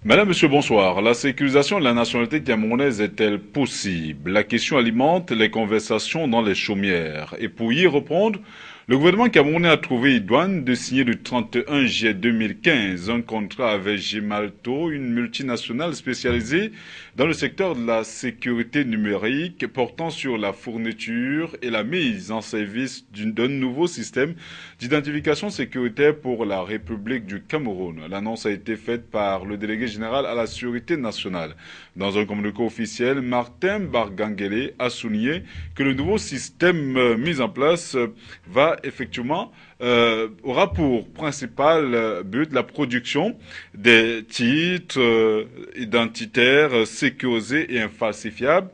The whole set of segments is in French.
Madame, Monsieur, bonsoir. La sécurisation de la nationalité camerounaise est-elle possible? La question alimente les conversations dans les chaumières. Et pour y répondre, le gouvernement camerounais a trouvé idoine de signer le 31 juillet 2015 un contrat avec Gemalto, une multinationale spécialisée dans le secteur de la sécurité numérique, portant sur la fourniture et la mise en service d'un nouveau système d'identification sécuritaire pour la République du Cameroun. L'annonce a été faite par le délégué général à la sécurité nationale. Dans un communiqué officiel, Martin Bargangele a souligné que le nouveau système mis en place aura pour principal but la production des titres identitaires sécurisés et infalsifiables,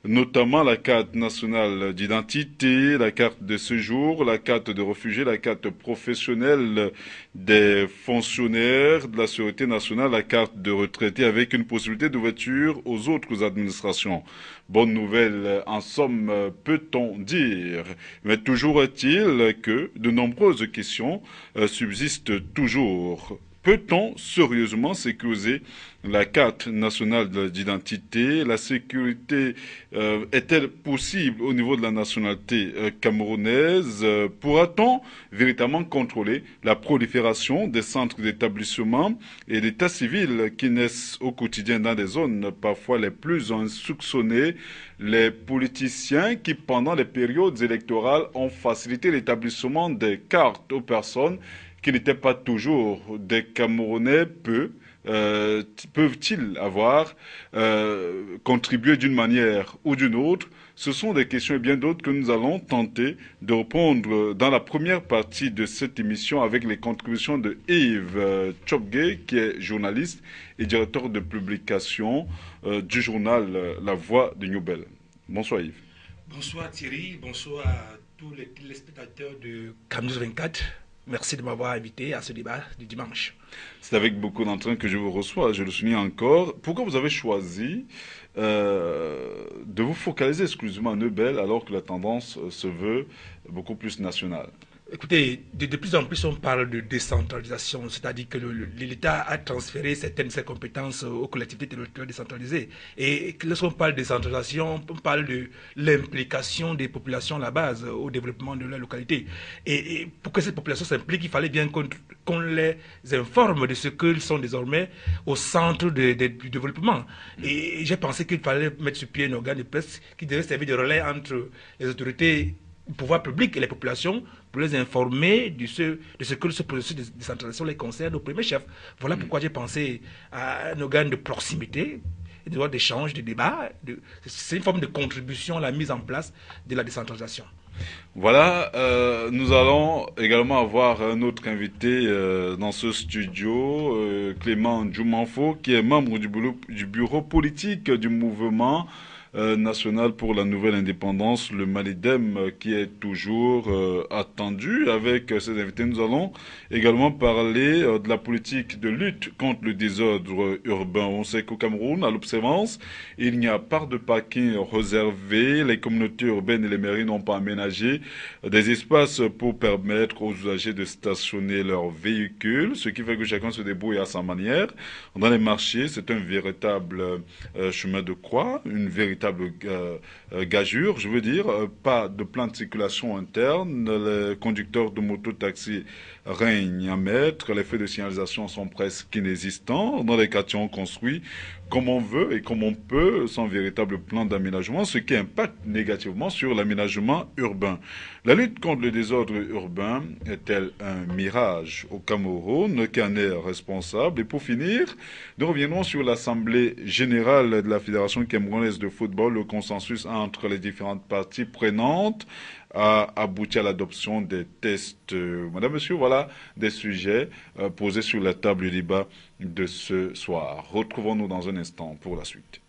notamment la carte nationale d'identité, la carte de séjour, la carte de réfugié, la carte professionnelle des fonctionnaires de la sécurité nationale, la carte de retraité avec une possibilité d'ouverture aux autres administrations. Bonne nouvelle, en somme, peut-on dire. Mais toujours est-il que de nombreuses questions subsistent toujours. Peut-on sérieusement sécuriser la carte nationale d'identité? La sécurité est-elle possible au niveau de la nationalité camerounaise? Pourra-t-on véritablement contrôler la prolifération des centres d'établissement et d'état civil qui naissent au quotidien dans des zones parfois les plus insoupçonnées? Les politiciens qui, pendant les périodes électorales, ont facilité l'établissement des cartes aux personnes qui n'étaient pas toujours des Camerounais peuvent-ils avoir contribué d'une manière ou d'une autre? Ce sont des questions et bien d'autres que nous allons tenter de répondre dans la première partie de cette émission avec les contributions de Yves Tchopgué, qui est journaliste et directeur de publication du journal La Voix de Newbel. Bonsoir Yves. Bonsoir Thierry, bonsoir à tous les téléspectateurs de CAMNews 24. Merci de m'avoir invité à ce débat du dimanche. C'est avec beaucoup d'entrain que je vous reçois, je le souligne encore. Pourquoi vous avez choisi de vous focaliser exclusivement à Nobel alors que la tendance se veut beaucoup plus nationale? Écoutez, de plus en plus on parle de décentralisation, c'est-à-dire que l'État a transféré certaines de ses compétences aux collectivités territoriales décentralisées. Et lorsqu'on parle de décentralisation, on parle de l'implication des populations à la base au développement de la localité. Et pour que ces populations s'impliquent, il fallait bien qu'on les informe de ce qu'ils sont désormais au centre du développement. Et j'ai pensé qu'il fallait mettre sur pied un organe de presse qui devait servir de relais entre les autorités le pouvoir public et les populations pour les informer de ce que ce processus de décentralisation les concerne au premier chef. Voilà pourquoi j'ai pensé à un organe de proximité, d'échange, de débat. C'est une forme de contribution à la mise en place de la décentralisation. Voilà, nous allons également avoir un autre invité dans ce studio, Clément Djoumanfo, qui est membre du bureau politique du mouvement national pour la nouvelle indépendance, le Malidem, qui est toujours attendu. Avec ces invités, nous allons également parler de la politique de lutte contre le désordre urbain. On sait qu'au Cameroun, à l'observance, il n'y a pas de parking réservé. Les communautés urbaines et les mairies n'ont pas aménagé des espaces pour permettre aux usagers de stationner leurs véhicules, ce qui fait que chacun se débrouille à sa manière. Dans les marchés, c'est un véritable chemin de croix, une véritable gageure, je veux dire, pas de plan de circulation interne, les conducteurs de moto-taxi règnent à maître, les feux de signalisation sont presque inexistants, dans les quartiers on construit comme on veut et comme on peut, sans véritable plan d'aménagement, ce qui impacte négativement sur l'aménagement urbain. La lutte contre le désordre urbain est-elle un mirage au Cameroun? Qui en est responsable? Et pour finir, nous reviendrons sur l'Assemblée générale de la Fédération camerounaise de football. Le consensus entre les différentes parties prenantes a abouti à l'adoption des tests. Madame, Monsieur, voilà des sujets posés sur la table du débat de ce soir. Retrouvons-nous dans un instant pour la suite.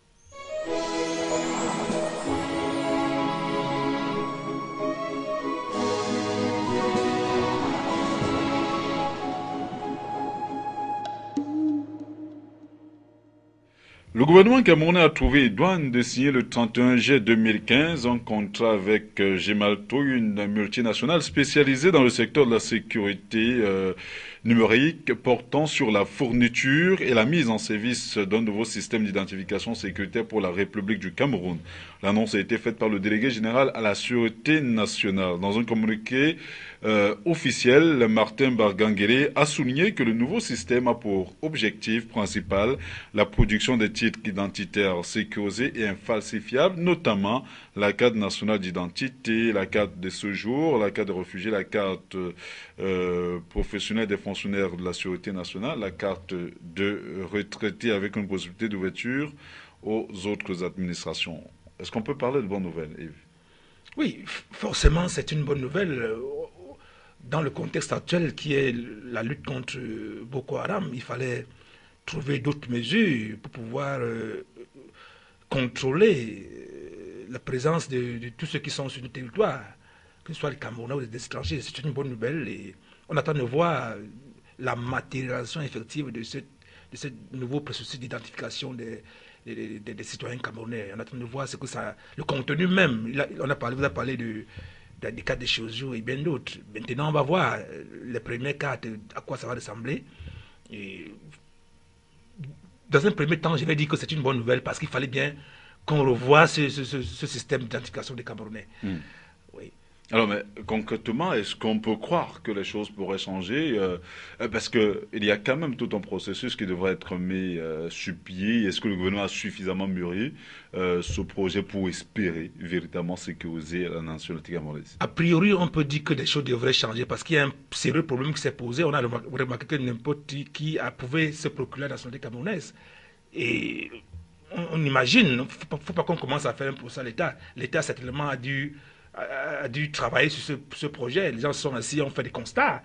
Le gouvernement camerounais a trouvé idoine de signer le 31 juillet 2015 un contrat avec Gemalto, une multinationale spécialisée dans le secteur de la sécurité numérique portant sur la fourniture et la mise en service d'un nouveau système d'identification sécuritaire pour la République du Cameroun. L'annonce a été faite par le délégué général à la Sûreté nationale. Dans un communiqué officiel, Martin Barganguele a souligné que le nouveau système a pour objectif principal la production des titres identitaires sécurisés et infalsifiables, notamment la carte nationale d'identité, la carte de séjour, la carte de réfugié, la carte professionnelle des fonctionnaires de la Sûreté nationale, la carte de retraité avec une possibilité d'ouverture aux autres administrations. Est-ce qu'on peut parler de bonnes nouvelles, Yves? Oui, forcément, c'est une bonne nouvelle. Dans le contexte actuel qui est la lutte contre Boko Haram, il fallait trouver d'autres mesures pour pouvoir contrôler la présence de tous ceux qui sont sur le territoire, que ce soit les Camerounais ou les étrangers. C'est une bonne nouvelle et on attend de voir la matérialisation effective de ce nouveau processus d'identification des citoyens camerounais. On attend de voir ce que ça, le contenu même. Vous avez parlé des cartes de séjour et bien d'autres. Maintenant, on va voir les premières cartes, à quoi ça va ressembler. Et dans un premier temps, je vais dire que c'est une bonne nouvelle parce qu'il fallait bien qu'on revoie ce système d'identification des Camerounais. Oui. Alors, mais concrètement, est-ce qu'on peut croire que les choses pourraient changer parce qu'il y a quand même tout un processus qui devrait être mis sur pied. Est-ce que le gouvernement a suffisamment mûri ce projet pour espérer véritablement sécuriser la nationalité camerounaise? A priori, on peut dire que des choses devraient changer parce qu'il y a un sérieux problème qui s'est posé. On a remarqué que n'importe qui a pouvait se procurer la nationalité camerounaise. Et on imagine, il ne faut pas qu'on commence à faire un procès à l'État. L'État certainement a dû travailler sur ce projet. Les gens sont assis, ont fait des constats.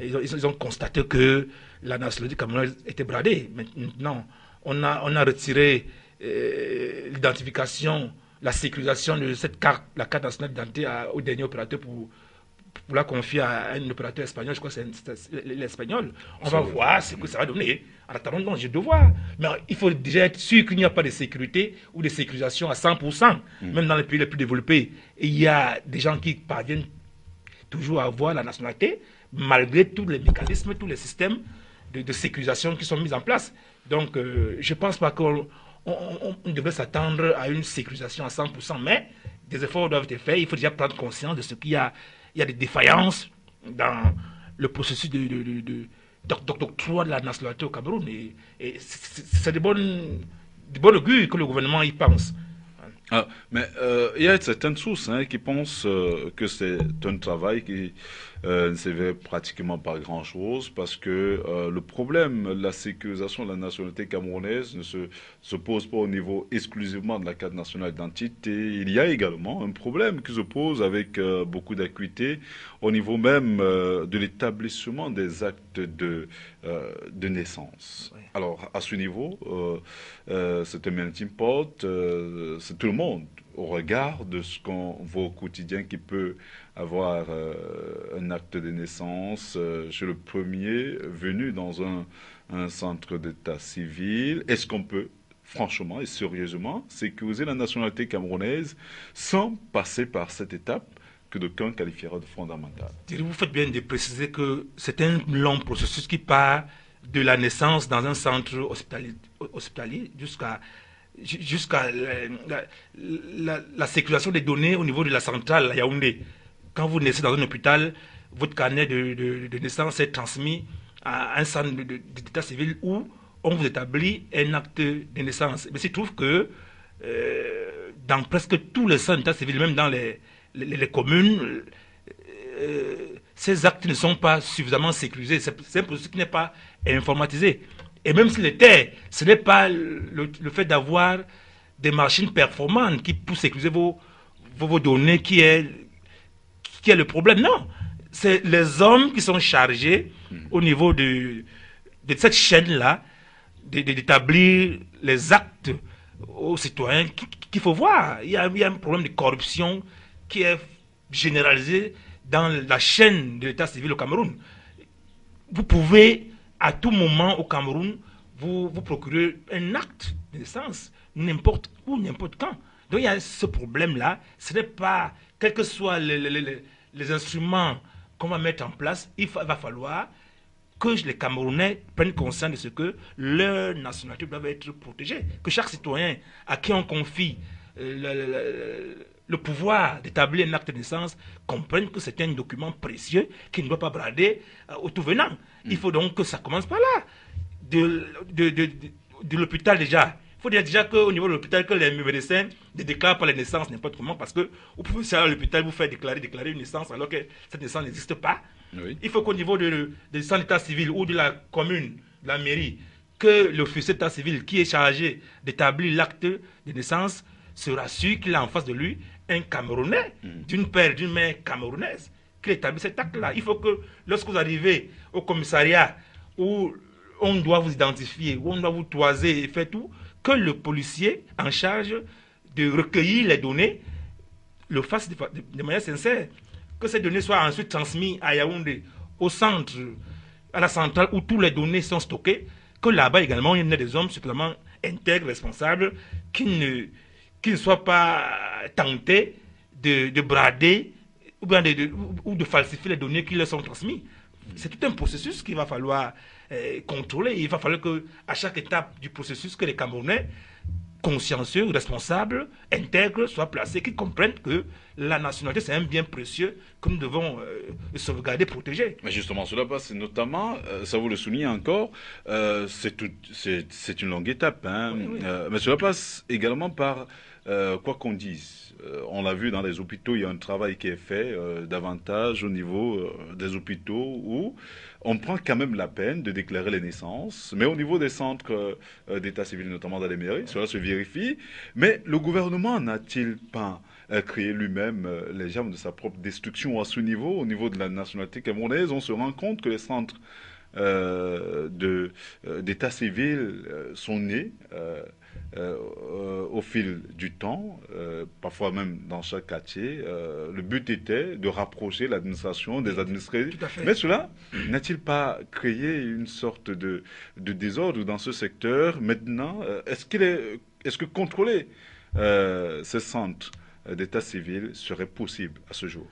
Ils ont constaté que la nationalité camerounaise était bradée. Maintenant, on a retiré l'identification, la sécurisation de cette carte, la carte nationale d'identité au dernier opérateur pour la confier à un opérateur espagnol. Je crois que c'est l'espagnol. On va voir ce que ça va donner. En attendant, j'ai devoir. Mais il faut déjà être sûr qu'il n'y a pas de sécurité ou de sécurisation à 100%, même dans les pays les plus développés. Et il y a des gens qui parviennent toujours à avoir la nationalité, malgré tous les mécanismes, tous les systèmes de sécurisation qui sont mis en place. Donc, je ne pense pas qu'on devrait s'attendre à une sécurisation à 100%, mais des efforts doivent être faits. Il faut déjà prendre conscience de ce qu'il y a. Il y a des défaillances dans le processus d'octroi de la nationalité au Cameroun. Et c'est de bonnes augures que le gouvernement y pense. Ah, mais il y a certaines sources qui pensent que c'est un travail qui ne servait pratiquement pas à grand-chose parce que le problème de la sécurisation de la nationalité camerounaise ne se pose pas au niveau exclusivement de la carte nationale d'identité. Il y a également un problème qui se pose avec beaucoup d'acuité au niveau même de l'établissement des actes de naissance. Oui. Alors, à ce niveau, c'est un melting pot, c'est tout le monde au regard de ce qu'on voit au quotidien qui peut avoir un acte de naissance chez le premier venu dans un centre d'état civil. Est-ce qu'on peut franchement et sérieusement sécuriser la nationalité camerounaise sans passer par cette étape que d'aucuns qualifiera de fondamentale? Vous faites bien de préciser que c'est un long processus qui part de la naissance dans un centre hospitalier jusqu'à la sécurisation des données au niveau de la centrale à Yaoundé. Quand vous naissez dans un hôpital, votre carnet de naissance est transmis à un centre d'état civil où on vous établit un acte de naissance. Mais il se trouve que dans presque tous les centres d'état civil, même dans les communes, ces actes ne sont pas suffisamment sécurisés. C'est un processus qui n'est pas informatisé. Et même s'il était, ce n'est pas le fait d'avoir des machines performantes qui pour sécuriser vos données qui est le problème. Non, c'est les hommes qui sont chargés au niveau de cette chaîne-là d'établir les actes aux citoyens qu'il faut voir. Il y a un problème de corruption qui est généralisé dans la chaîne de l'état civil au Cameroun. Vous pouvez à tout moment au Cameroun vous procurer un acte de naissance n'importe où, n'importe quand. Donc il y a ce problème-là. Ce n'est pas, quels que soient les instruments qu'on va mettre en place, il va falloir que les Camerounais prennent conscience de ce que leur nationalité doit être protégée. Que chaque citoyen à qui on confie le pouvoir d'établir un acte de naissance comprenne que c'est un document précieux qui ne doit pas brader au tout venant. Il faut donc que ça commence par là. De l'hôpital déjà. Il faut dire déjà qu'au niveau de l'hôpital, que les médecins ne déclarent pas les naissances n'importe comment, parce que vous pouvez aller à l'hôpital, vous faire déclarer une naissance alors que cette naissance n'existe pas. Oui. Il faut qu'au niveau de centre d'état civil ou de la commune, de la mairie, que l'officier d'état civil qui est chargé d'établir l'acte de naissance se rassure qu'il a en face de lui un Camerounais, d'une mère camerounaise, qui établit cet acte-là. Il faut que lorsque vous arrivez au commissariat où on doit vous identifier, où on doit vous toiser et faire tout, que le policier en charge de recueillir les données le fasse de manière sincère. Que ces données soient ensuite transmises à Yaoundé, au centre, à la centrale où toutes les données sont stockées, que là-bas également, il y ait des hommes suffisamment intègres, responsables, qui ne soient pas tentés de brader ou de falsifier les données qui leur sont transmises. C'est tout un processus qu'il va falloir contrôler. Il va falloir qu'à chaque étape du processus, que les Camerounais consciencieux, responsables, intègres, soient placés, qui comprennent que la nationalité, c'est un bien précieux que nous devons sauvegarder, protéger. Mais justement, cela passe notamment, ça vous le souligne encore, c'est une longue étape, hein, oui. Mais cela passe également par, quoi qu'on dise, on l'a vu dans les hôpitaux, il y a un travail qui est fait davantage au niveau des hôpitaux où on prend quand même la peine de déclarer les naissances, mais au niveau des centres d'état civil, notamment dans les mairies, cela se vérifie. Mais le gouvernement n'a-t-il pas créé lui-même les germes de sa propre destruction à ce niveau, au niveau de la nationalité camerounaise? On se rend compte que les centres d'état civil sont nés au fil du temps, parfois même dans chaque quartier. Le but était de rapprocher l'administration des administrés. Mais cela n'a-t-il pas créé une sorte de désordre dans ce secteur? Maintenant, est-ce que contrôler ces centres d'état civil serait possible à ce jour?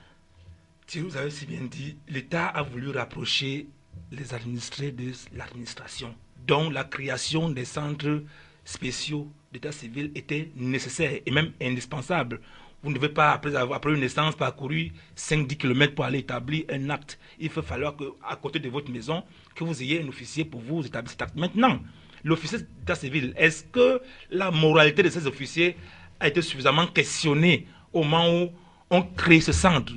Si vous avez si bien dit, l'État a voulu rapprocher les administrés de l'administration, dont la création des centres spéciaux d'état civil était nécessaire et même indispensable. Vous ne devez pas, après une naissance, parcourir 5-10 km pour aller établir un acte. Il va falloir qu'à côté de votre maison, que vous ayez un officier pour vous établir cet acte. Maintenant, l'officier d'état civil, est-ce que la moralité de ces officiers a été suffisamment questionnée au moment où on crée ce centre?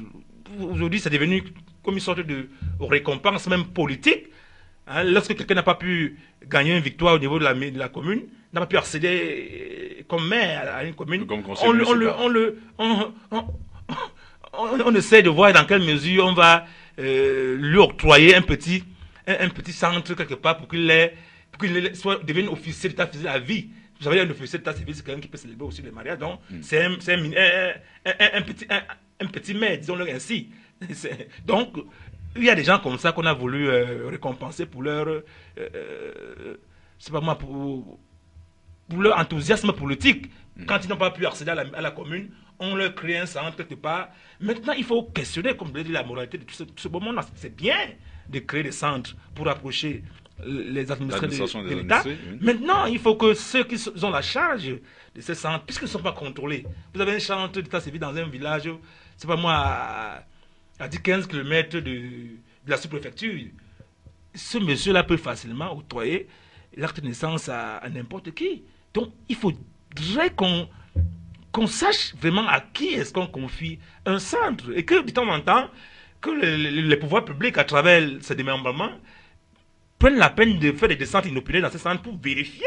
Aujourd'hui, c'est devenu comme une sorte de récompense même politique. Hein, lorsque quelqu'un n'a pas pu gagner une victoire au niveau de la commune, n'a pas pu accéder comme maire à une commune, on essaie de voir dans quelle mesure on va lui octroyer un petit centre quelque part pour qu'il devienne officier d'état civil à vie. Vous savez, un officier d'état civil, c'est quelqu'un qui peut célébrer aussi le mariage, donc c'est un petit maire, disons-le ainsi. Donc, il y a des gens comme ça qu'on a voulu récompenser pour leur, c'est pas moi, pour leur enthousiasme politique. Quand ils n'ont pas pu accéder à la commune, on leur crée un centre quelque part. Maintenant, il faut questionner, comme je l'ai dit, la moralité de tout ce moment-là. C'est bien de créer des centres pour approcher les administrés de l'État. Oui. Maintenant, il faut que ceux qui ont la charge de ces centres, puisqu'ils ne sont pas contrôlés, vous avez un centre d'état civil dans un village, c'est pas moi, à 10-15 km de la sous-préfecture, ce monsieur-là peut facilement octroyer l'acte de naissance à n'importe qui. Donc, il faudrait qu'on sache vraiment à qui est-ce qu'on confie un centre. Et que, de temps en temps, que les pouvoirs publics, à travers ces démembrements, prennent la peine de faire des descentes inopinées dans ces centres pour vérifier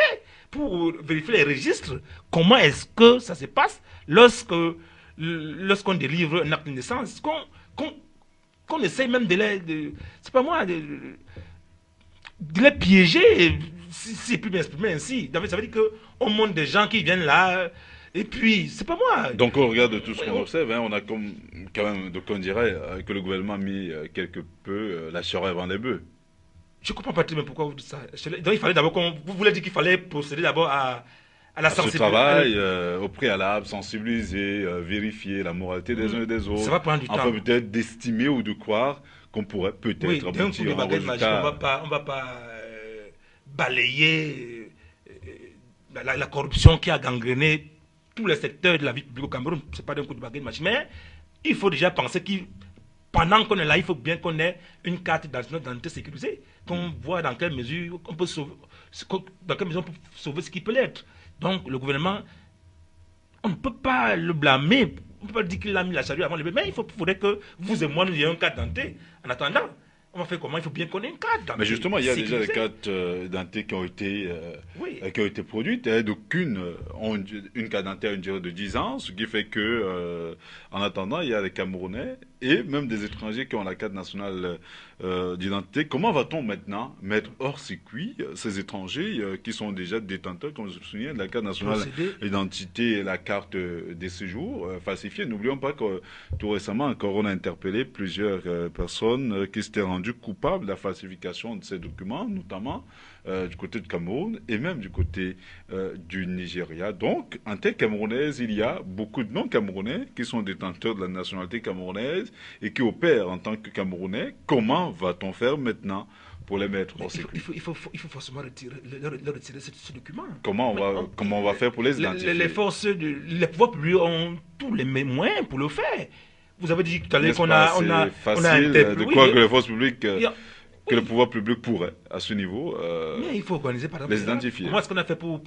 les registres. Comment est-ce que ça se passe lorsqu'on délivre un acte de naissance, qu'on essaye même c'est pas moi, de les piéger, si c'est plus bien exprimé ainsi. Ça veut dire qu'on montre des gens qui viennent là, et puis, c'est pas moi. Donc, au regard de tout ce qu'on observe, hein, on a quand même, donc on dirait que le gouvernement a mis quelque peu la charrue avant les bœufs. Je ne comprends pas très bien pourquoi vous dites ça. Donc, il fallait d'abord vous voulez dire qu'il fallait procéder d'abord à la sensibilisation. Ce travail, au préalable, sensibiliser, vérifier la moralité des uns et des autres. Ça va prendre du temps. Enfin, peut-être d'estimer ou de croire qu'on pourrait peut-être Oui, d'un coup aboutir de à un baguette magique, résultat. on va pas balayer la corruption qui a gangréné tous les secteurs de la vie publique au Cameroun. C'est pas d'un coup de baguette magique. Mais il faut déjà penser que pendant qu'on est là, il faut bien qu'on ait une carte d'identité sécurisée, qu'on voit dans quelle mesure on peut sauver, dans quelle mesure on peut sauver ce qui peut l'être. Donc le gouvernement, on ne peut pas le blâmer, on ne peut pas dire qu'il a mis la charrue avant le bébé, mais il faudrait que vous et moi nous ayons une carte d'identité. En attendant, on va faire comment? Il faut bien qu'on ait une carte d'identité. Mais justement, il y a déjà des sécurisée. cartes d'identité Oui. qui ont été produites, et d'aucunes ont une carte d'identité à une durée de 10 ans, ce qui fait que, en attendant, il y a les Camerounais et même des étrangers qui ont la carte nationale d'identité. Comment va-t-on maintenant mettre hors circuit ces étrangers qui sont déjà détenteurs, comme je me souviens, de la carte nationale d'identité et la carte des séjours falsifiée? N'oublions pas que tout récemment encore, on a interpellé plusieurs personnes qui s'étaient rendues coupables de la falsification de ces documents, notamment du côté de Cameroun et même du côté du Nigeria. Donc, en terre camerounaise, il y a beaucoup de non-camerounais qui sont détenteurs de la nationalité camerounaise et qui opèrent en tant que Camerounais. Comment va-t-on faire maintenant pour les mettre en sécurité? Il faut forcément leur retirer ce document. Comment on va faire pour les identifier? Les pouvoirs publics ont tous les moyens pour le faire. Vous avez dit tout à l'heure qu'on a facile de croire que les forces publiques, que le oui. pouvoir public pourrait, à ce niveau, Mais il faut organiser, par exemple, les identifier. comment est-ce qu'on a fait pour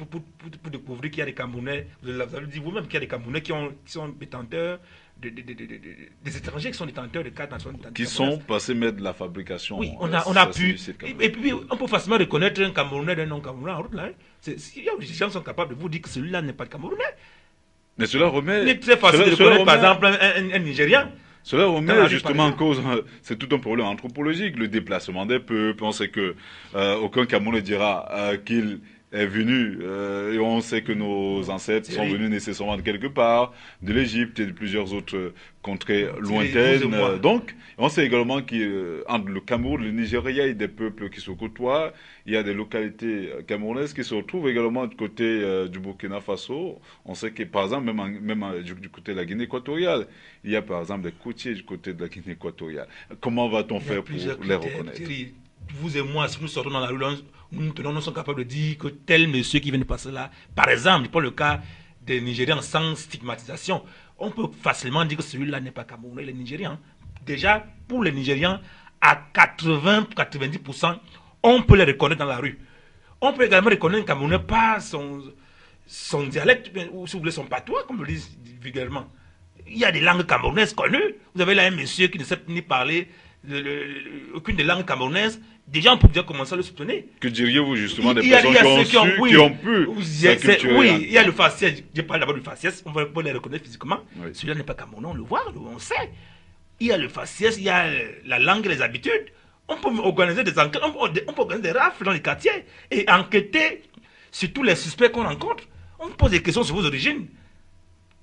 découvrir qu'il y a des Camerounais, vous avez dit vous-même qu'il y a des Camerounais qui sont détenteurs, des étrangers qui sont détenteurs de cartes nationales d'identité. Qui sont passés mettre de la fabrication. Oui, on a pu. Et puis, on peut facilement reconnaître un Camerounais d'un non-Camerounais en route, là. Les gens sont capables de vous dire que celui-là n'est pas Camerounais. Mais cela remet. Il est très facile de reconnaître, par exemple, un Nigérian. Cela remet justement en cause, c'est tout un problème anthropologique, le déplacement des peuples. On sait que aucun Camerounais dira qu'il est venu, et on sait que nos ancêtres sont venus nécessairement de quelque part, de l'Égypte et de plusieurs autres contrées lointaines. Donc, on sait également qu'entre le Cameroun, le Nigeria, il y a des peuples qui se côtoient. Il y a des localités camerounaises qui se retrouvent également du côté du Burkina Faso. On sait que, par exemple, même du côté de la Guinée équatoriale, il y a par exemple des côtiers du côté de la Guinée équatoriale. Comment va-t-on faire pour les reconnaître? Vous et moi, si nous sortons dans la rue, nous sommes capables de dire que tel monsieur qui vient de passer là, par exemple, pour le cas des Nigérians sans stigmatisation, on peut facilement dire que celui-là n'est pas Camerounais, il est Nigérian. Déjà, pour les Nigérians, à 80-90%, on peut les reconnaître dans la rue. On peut également reconnaître un Camerounais par son dialecte, ou si vous voulez son patois, comme le disent vulgairement. Il y a des langues camerounaises connues. Vous avez là un monsieur qui ne sait ni parler aucune des langues camerounaises. Déjà, on peut déjà commencer à le soupçonner. Que diriez-vous justement des personnes qui ont pu s'acculturer? Oui, il y a le faciès. Je parle d'abord du faciès. On va les reconnaître physiquement. Oui. Celui-là n'est pas camerounais, on le voit, on sait. Il y a le faciès, il y a la langue et les habitudes. On peut organiser des enquêtes, on peut organiser des rafles dans les quartiers et enquêter sur tous les suspects qu'on rencontre. On pose des questions sur vos origines.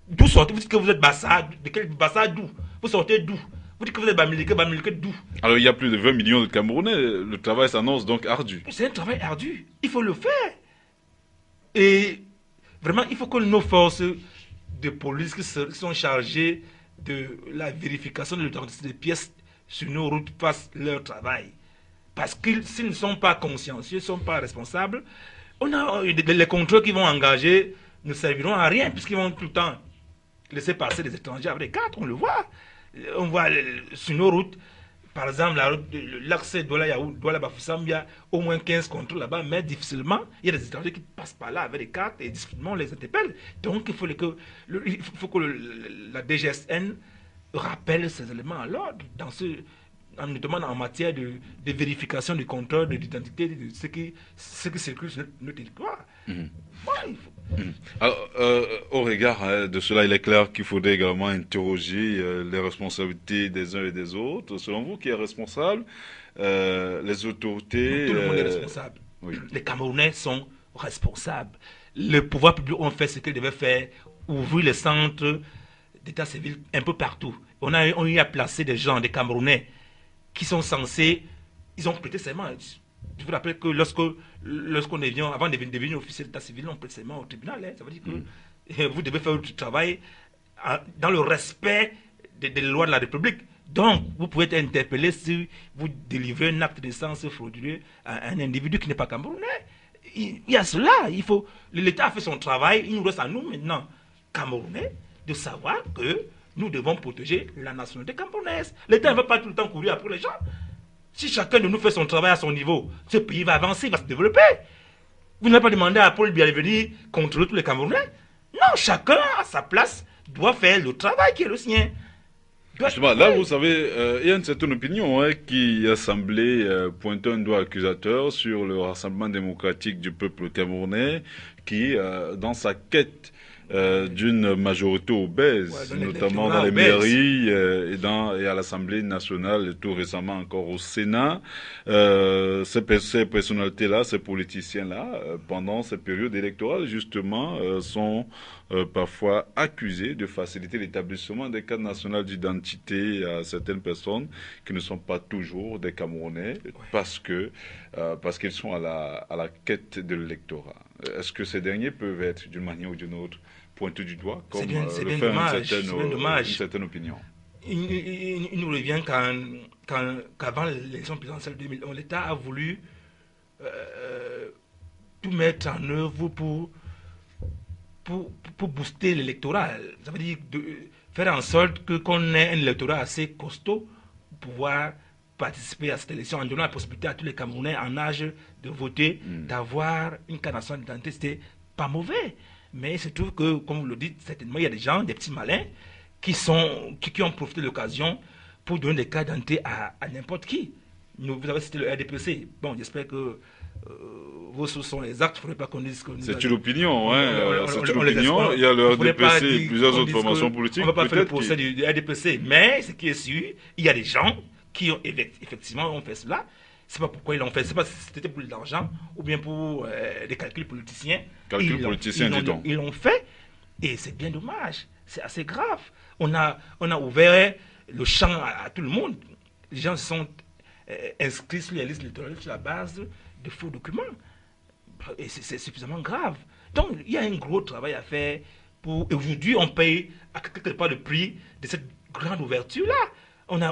D'où sortez-vous? Vous dites que vous êtes Bassa. De quel Bassa d'où? Vous sortez d'où? Vous dites que vous êtes Bamileke d'où? Alors il y a plus de 20 millions de Camerounais. Le travail s'annonce donc ardu. C'est un travail ardu. Il faut le faire. Et vraiment, il faut que nos forces de police qui sont chargées de la vérification de l'authenticité des pièces sur nos routes fassent leur travail. Parce que s'ils ne sont pas consciencieux, ne sont pas responsables, les contrôles qu'ils vont engager ne serviront à rien puisqu'ils vont tout le temps laisser passer des étrangers avec des cartes, on le voit. On voit sur nos routes, par exemple, l'accès Douala-Bafoussam, il y a au moins 15 contrôles là-bas, mais difficilement, il y a des étrangers qui passent par là avec des cartes et difficilement on les interpelle. Donc il faut que la DGSN rappelle ces éléments à l'ordre, notamment en matière de vérification, de contrôle, d'identité, de ce qui circule sur notre territoire. Alors, au regard de cela, il est clair qu'il faudrait également interroger les responsabilités des uns et des autres. Selon vous, qui est responsable? Les autorités... Tout le monde est responsable. Oui. Les Camerounais sont responsables. Le pouvoir public ont fait ce qu'ils devaient faire, ouvrir les centres d'état civil un peu partout. On y a placé des gens, des Camerounais, qui sont censés... Ils ont prêté serment. Je vous rappelle que lorsqu'on devient, avant de devenir officier d'état civil, on prête serment au tribunal. Ça veut dire que vous devez faire votre travail dans le respect des lois de la République. Donc, vous pouvez être interpellé si vous délivrez un acte de naissance frauduleux à un individu qui n'est pas camerounais. Il y a cela. L'État a fait son travail. Il nous reste à nous maintenant, Camerounais, de savoir que nous devons protéger la nationalité camerounaise. L'État ne va pas tout le temps courir après les gens. Si chacun de nous fait son travail à son niveau, ce pays va avancer, il va se développer. Vous n'avez pas demandé à Paul Biya de venir contrôler tous les Camerounais. Non, chacun à sa place doit faire le travail qui est le sien. Justement, là, vous savez, il y a une certaine opinion qui a semblé pointer un doigt accusateur sur le Rassemblement démocratique du peuple camerounais qui, dans sa quête d'une majorité obèse, notamment dans les mairies et à l'Assemblée nationale et tout récemment encore au Sénat, ces personnalités-là, ces politiciens-là, pendant ces périodes électorales, justement, sont parfois accusés de faciliter l'établissement des cartes nationales d'identité à certaines personnes qui ne sont pas toujours des Camerounais parce qu'ils sont à la quête de l'électorat. Est-ce que ces derniers peuvent être, d'une manière ou d'une autre, pointés du doigt, comme le fait une certaine opinion? Il nous revient qu'avant l'élection présidentielle 2011, l'État a voulu tout mettre en œuvre pour booster l'électorat. Ça veut dire faire en sorte qu'on ait un électorat assez costaud pour pouvoir participer à cette élection en donnant la possibilité à tous les Camerounais en âge de voter, d'avoir une carte nationale d'identité. C'était pas mauvais. Mais il se trouve que, comme vous le dites, certainement, il y a des gens, des petits malins, qui ont profité de l'occasion pour donner des cartes d'identité à n'importe qui. Vous avez cité le RDPC. Bon, j'espère que vos sources sont exactes. Il ne faudrait pas qu'on dise que... C'est une opinion, hein. C'est une opinion. Il y a le RDPC et plusieurs autres formations politiques. On ne va pas faire le procès du RDPC. Mais ce qui est sûr, il y a des gens qui ont effectivement fait cela. Je ne sais pas pourquoi ils l'ont fait. Je ne sais pas si c'était pour de l'argent ou bien pour des calculs politiciens. Ils l'ont fait et c'est bien dommage. C'est assez grave. On a ouvert le champ à tout le monde. Les gens se sont inscrits sur les listes électorales sur la base de faux documents. Et c'est suffisamment grave. Donc, il y a un gros travail à faire. Et aujourd'hui, on paye à quelque part le prix de cette grande ouverture-là.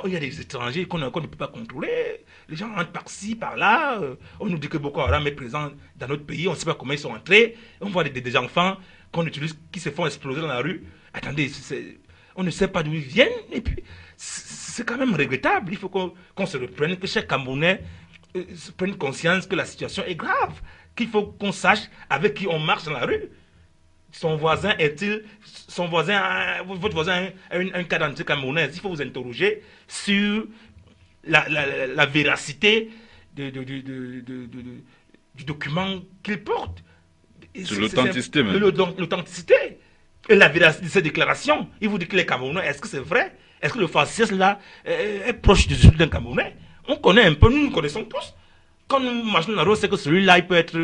Il y a des étrangers qu'on ne peut pas contrôler. Les gens rentrent par-ci, par-là. On nous dit que Boko Haram est présent dans notre pays. On ne sait pas comment ils sont entrés. On voit des enfants qu'on utilise qui se font exploser dans la rue. Attendez, on ne sait pas d'où ils viennent. Et puis, c'est quand même regrettable. Il faut qu'on se reprenne, que chaque Camerounais prenne conscience que la situation est grave. Qu'il faut qu'on sache avec qui on marche dans la rue. Votre voisin a un cas d'identité camerounaise. Il faut vous interroger sur la véracité du document qu'il porte. Sur l'authenticité même. L'authenticité et la véracité de ces déclarations. Il vous dit que les Camerounais, est-ce que c'est vrai? Est-ce que le fascisme là est proche d'un Camerounais? On connaît un peu, nous connaissons tous. Quand nous marchons dans la rue, c'est que celui-là, il peut être...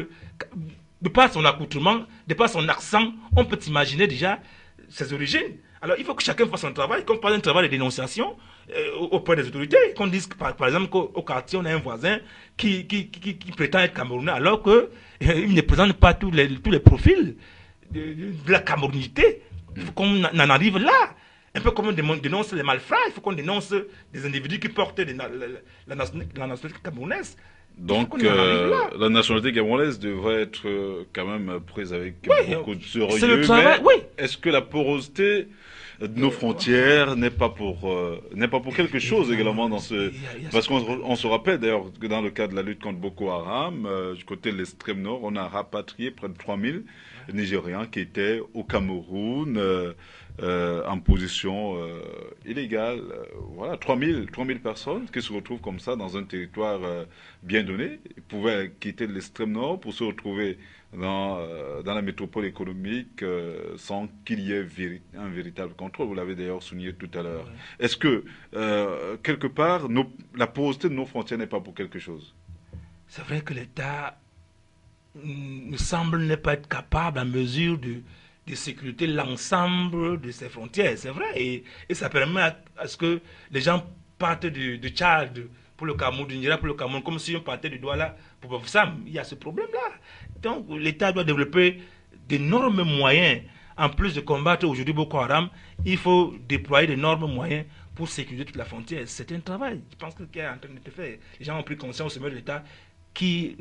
De par son accoutrement, de par son accent, on peut imaginer déjà ses origines. Alors, il faut que chacun fasse son travail, qu'on fasse un travail de dénonciation auprès des autorités. Qu'on dise, par exemple, qu'au quartier, on a un voisin qui prétend être camerounais, alors qu'il ne présente pas tous les profils de la camerounité. Il faut qu'on en arrive là. Un peu comme on dénonce les malfrats, il faut qu'on dénonce des individus qui portent la nationalité camerounaise. Donc, la nationalité camerounaise devrait être quand même prise avec beaucoup de sérieux. C'est le travail, oui. Est-ce que la porosité de nos frontières n'est pas pour quelque chose également dans ce... Parce qu'on se rappelle d'ailleurs que dans le cadre de la lutte contre Boko Haram, du côté de l'extrême nord, on a rapatrié près de 3000 Nigérians qui étaient au Cameroun en position illégale. Voilà, 3000 personnes qui se retrouvent comme ça dans un territoire bien donné. Ils pouvaient quitter l'extrême nord pour se retrouver dans la métropole économique sans qu'il y ait un véritable contrôle. Vous l'avez d'ailleurs souligné tout à l'heure. Ouais. Est-ce que, quelque part, la porosité de nos frontières n'est pas pour quelque chose? C'est vrai que l'État ne semble ne pas être capable en mesure de sécuriter l'ensemble de ses frontières, c'est vrai. Et ça permet à ce que les gens partent de Tchad pour le Cameroun, du Nigeria pour le Cameroun, comme si on partait du Douala pour Bafoussam. Il y a ce problème-là. Donc l'État doit développer d'énormes moyens en plus de combattre aujourd'hui Boko Haram, il faut déployer d'énormes moyens pour sécuriser toute la frontière. C'est un travail, je pense, qui est en train de se faire. Les gens ont pris conscience au sommet de l'État qu'il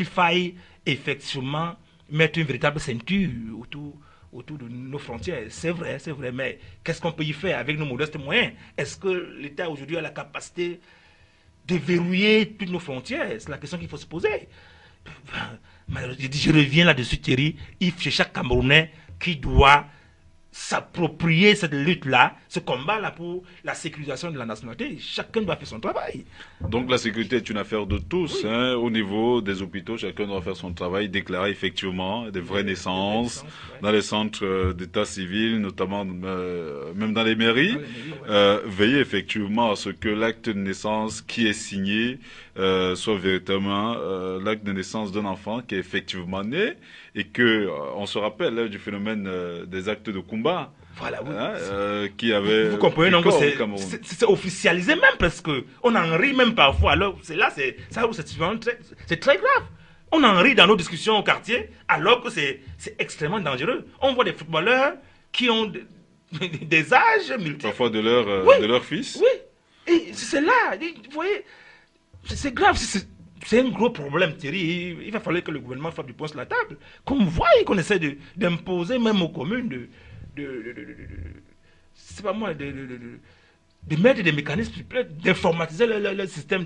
faille effectivement mettre une véritable ceinture autour de nos frontières. C'est vrai, mais qu'est-ce qu'on peut y faire avec nos modestes moyens? Est-ce que l'État aujourd'hui a la capacité de verrouiller toutes nos frontières? C'est la question qu'il faut se poser. Je reviens là-dessus, Thierry. C'est chaque Camerounais qui doit s'approprier cette lutte-là, ce combat-là pour la sécurisation de la nationalité. Chacun doit faire son travail. Donc la sécurité est une affaire de tous. Oui. Hein, au niveau des hôpitaux, chacun doit faire son travail, déclarer effectivement des vraies naissances dans les centres d'état civil, notamment même dans les mairies. Veiller effectivement à ce que l'acte de naissance qui est signé soit véritablement l'acte de naissance d'un enfant qui est effectivement né et que on se rappelle du phénomène des actes de combat. Voilà, oui. Qui avait. Vous comprenez, donc c'est officialisé même presque. On en rit même parfois. Alors, c'est très grave. On en rit dans nos discussions au quartier, alors que c'est extrêmement dangereux. On voit des footballeurs qui ont des âges multiples. Parfois de leur fils. Oui. Et c'est là, vous voyez, c'est grave. C'est un gros problème, Thierry. Il va falloir que le gouvernement fasse du poing sur la table. Qu'on voit qu'on essaie d'imposer même aux communes c'est pas moi, de mettre des mécanismes, d'informatiser le système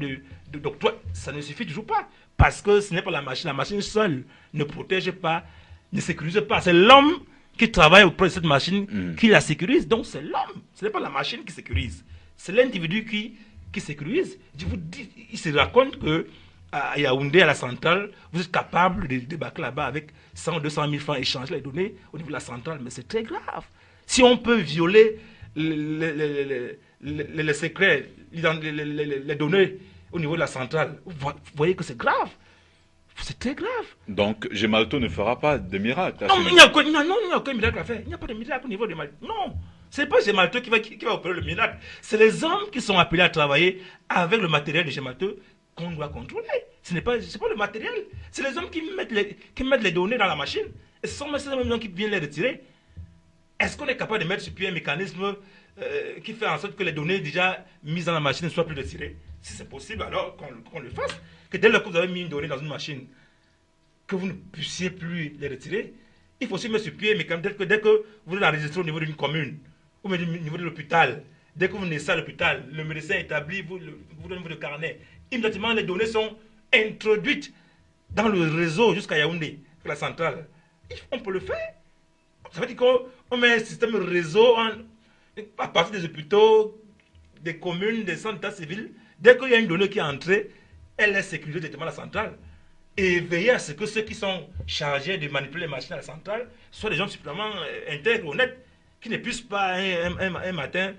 d'octroi. Ça ne suffit toujours pas. Parce que ce n'est pas la machine. La machine seule ne protège pas, ne sécurise pas. C'est l'homme qui travaille auprès de cette machine qui la sécurise. Donc c'est l'homme. Ce n'est pas la machine qui sécurise. C'est l'individu qui sécurise. Je vous dis, il se raconte que à Yaoundé, à la centrale, vous êtes capable de débarquer là-bas avec 100, 200 000 francs, échanger les données au niveau de la centrale. Mais c'est très grave. Si on peut violer les secrets, les données au niveau de la centrale, vous voyez que c'est grave. C'est très grave. Donc, Gemalto ne fera pas de miracle. Non, il n'y a aucun miracle à faire. Il n'y a pas de miracle au niveau de Gemalto. Non. Ce n'est pas Gemalto qui va opérer le miracle. C'est les hommes qui sont appelés à travailler avec le matériel de Gemalto qu'on doit contrôler. Ce n'est pas le matériel. C'est les hommes qui mettent les données dans la machine. Et ce sont ces mêmes gens qui viennent les retirer. Est-ce qu'on est capable de mettre sur pied un mécanisme qui fait en sorte que les données déjà mises dans la machine ne soient plus retirées? Si c'est possible, alors qu'on le fasse. Que dès lors que vous avez mis une donnée dans une machine, que vous ne puissiez plus les retirer, il faut aussi mettre sur pied un mécanisme. Dès que vous l'enregistrez au niveau d'une commune, ou au niveau de l'hôpital, dès que vous naissez à l'hôpital, le médecin établit, vous donne votre carnet. Immédiatement, les données sont introduites dans le réseau jusqu'à Yaoundé, la centrale. On peut le faire. Ça veut dire qu'on met un système réseau à partir des hôpitaux, des communes, des centres d'état civil. Dès qu'il y a une donnée qui est entrée, elle est sécurisée directement à la centrale. Et veiller à ce que ceux qui sont chargés de manipuler les machines à la centrale soient des gens suffisamment intègres, honnêtes, qui ne puissent pas un matin,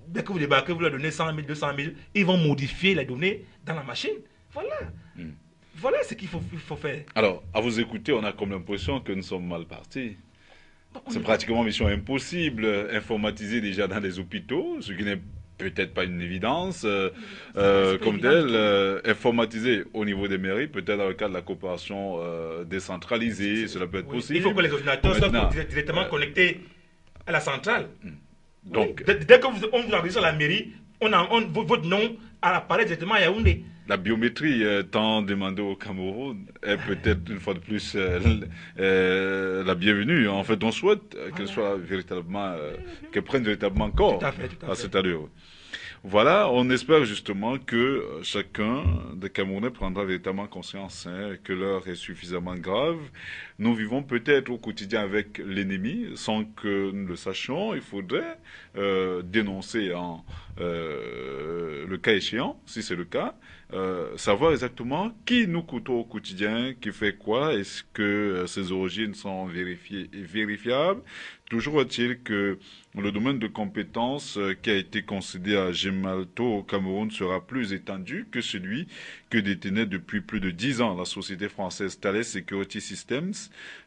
dès que vous débarquez, vous leur donnez 100 000, 200 000, ils vont modifier les données dans la machine. Voilà. Voilà ce qu'il faut faire. Alors, à vous écouter, on a comme l'impression que nous sommes mal partis. C'est pratiquement mission impossible, informatiser déjà dans les hôpitaux, ce qui n'est peut-être pas une évidence, comme tel, informatiser au niveau des mairies, peut-être dans le cadre de la coopération décentralisée, cela peut être possible. Il faut que les ordinateurs soient directement connectés à la centrale. Donc, dès que on vous enregistre à la mairie, votre nom apparaît directement à Yaoundé. La biométrie tant demandée au Cameroun est peut-être une fois de plus la bienvenue. En fait, on souhaite qu'elle soit véritablement, qu'elle prenne véritablement corps à cette allure. Voilà, on espère justement que chacun des Camerounais prendra véritablement conscience que l'heure est suffisamment grave. Nous vivons peut-être au quotidien avec l'ennemi sans que nous le sachions. Il faudrait dénoncer le cas échéant, si c'est le cas, savoir exactement qui nous coûte au quotidien, qui fait quoi, est-ce que ses origines sont vérifiées et vérifiables. Toujours est-il que le domaine de compétences qui a été concédé à Gemalto au Cameroun sera plus étendu que celui que détenait depuis plus de 10 ans la société française Thales Security Systems.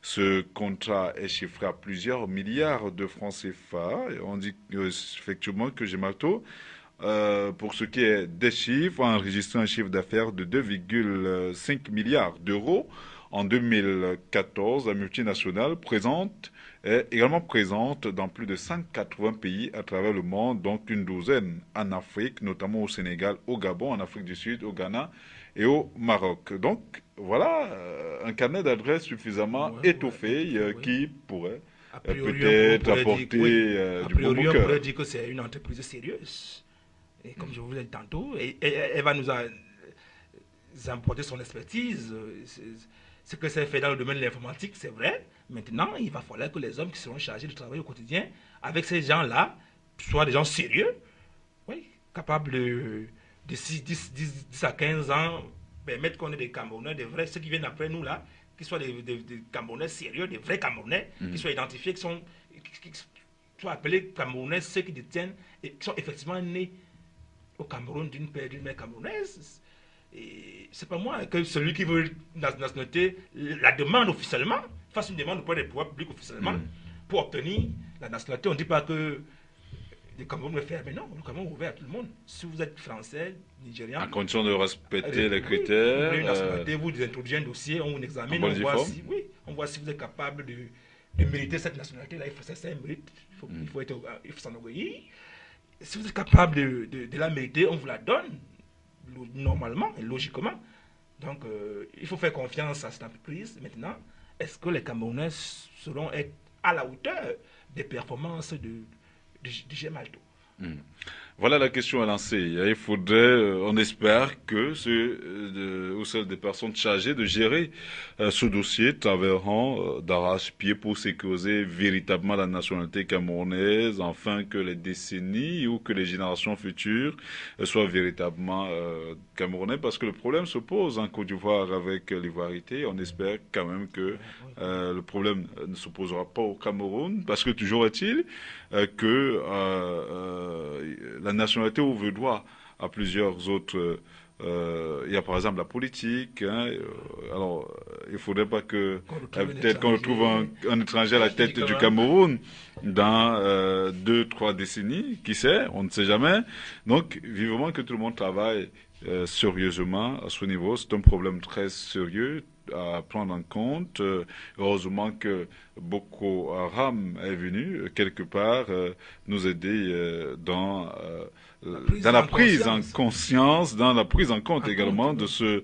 Ce contrat est chiffré à plusieurs milliards de francs CFA. Et on dit effectivement que Gemalto, pour ce qui est des chiffres, a enregistré un chiffre d'affaires de 2,5 milliards d'euros En 2014, la multinationale est également présente dans plus de 180 pays à travers le monde, donc une douzaine en Afrique, notamment au Sénégal, au Gabon, en Afrique du Sud, au Ghana et au Maroc. Donc voilà un carnet d'adresses suffisamment étoffé qui pourrait peut-être apporter du bon on cœur. pourrait dire que c'est une entreprise sérieuse. Et comme je vous l'ai dit tantôt, elle va nous apporter son expertise. Ce que c'est fait dans le domaine de l'informatique, c'est vrai. Maintenant, il va falloir que les hommes qui seront chargés de travailler au quotidien avec ces gens-là soient des gens sérieux, oui, capables de 10 à 15 ans, permettre qu'on ait des Camerounais, des vrais, ceux qui viennent après nous là, qui soient des Camerounais sérieux, des vrais Camerounais, qui soient identifiés, qui soient appelés Camerounais, ceux qui détiennent et qui sont effectivement nés au Cameroun d'une mère camerounaise. C'est pas moi que celui qui veut la nationalité la demande officiellement, fasse une demande auprès des pouvoirs publics officiellement pour obtenir la nationalité. On ne dit pas que le Cameroun est fermé, mais non, le Cameroun est ouvert à tout le monde. Si vous êtes français, nigérian, à condition de respecter les critères. Vous voulez une nationalité, vous introduisez un dossier, on vous examine, on voit si vous êtes capable de mériter cette nationalité-là. C'est un mérite, il faut s'enorgueillir. Si vous êtes capable de la mériter, on vous la donne, normalement et logiquement. Donc, il faut faire confiance à cette entreprise. Maintenant, est-ce que les Camerounais seront être à la hauteur des performances de Gemalto? Voilà la question à lancer. Il faudrait, on espère que celles des personnes chargées de gérer ce dossier travailleront d'arrache-pied pour sécuriser véritablement la nationalité camerounaise, afin que les décennies ou que les générations futures soient véritablement camerounais. Parce que le problème se pose en Côte d'Ivoire avec l'ivoirité. On espère quand même que le problème ne se posera pas au Cameroun, parce que toujours est-il que la nationalité ouvre droit à plusieurs autres. Il y a par exemple la politique. Alors, il ne faudrait pas que peut-être qu'on retrouve un étranger à la tête du Cameroun dans 2-3 décennies. Qui sait? On ne sait jamais. Donc, vivement que tout le monde travaille sérieusement à ce niveau. C'est un problème très sérieux à prendre en compte. Heureusement que Boko Haram est venu quelque part nous aider dans la prise en conscience, dans la prise en compte également de ce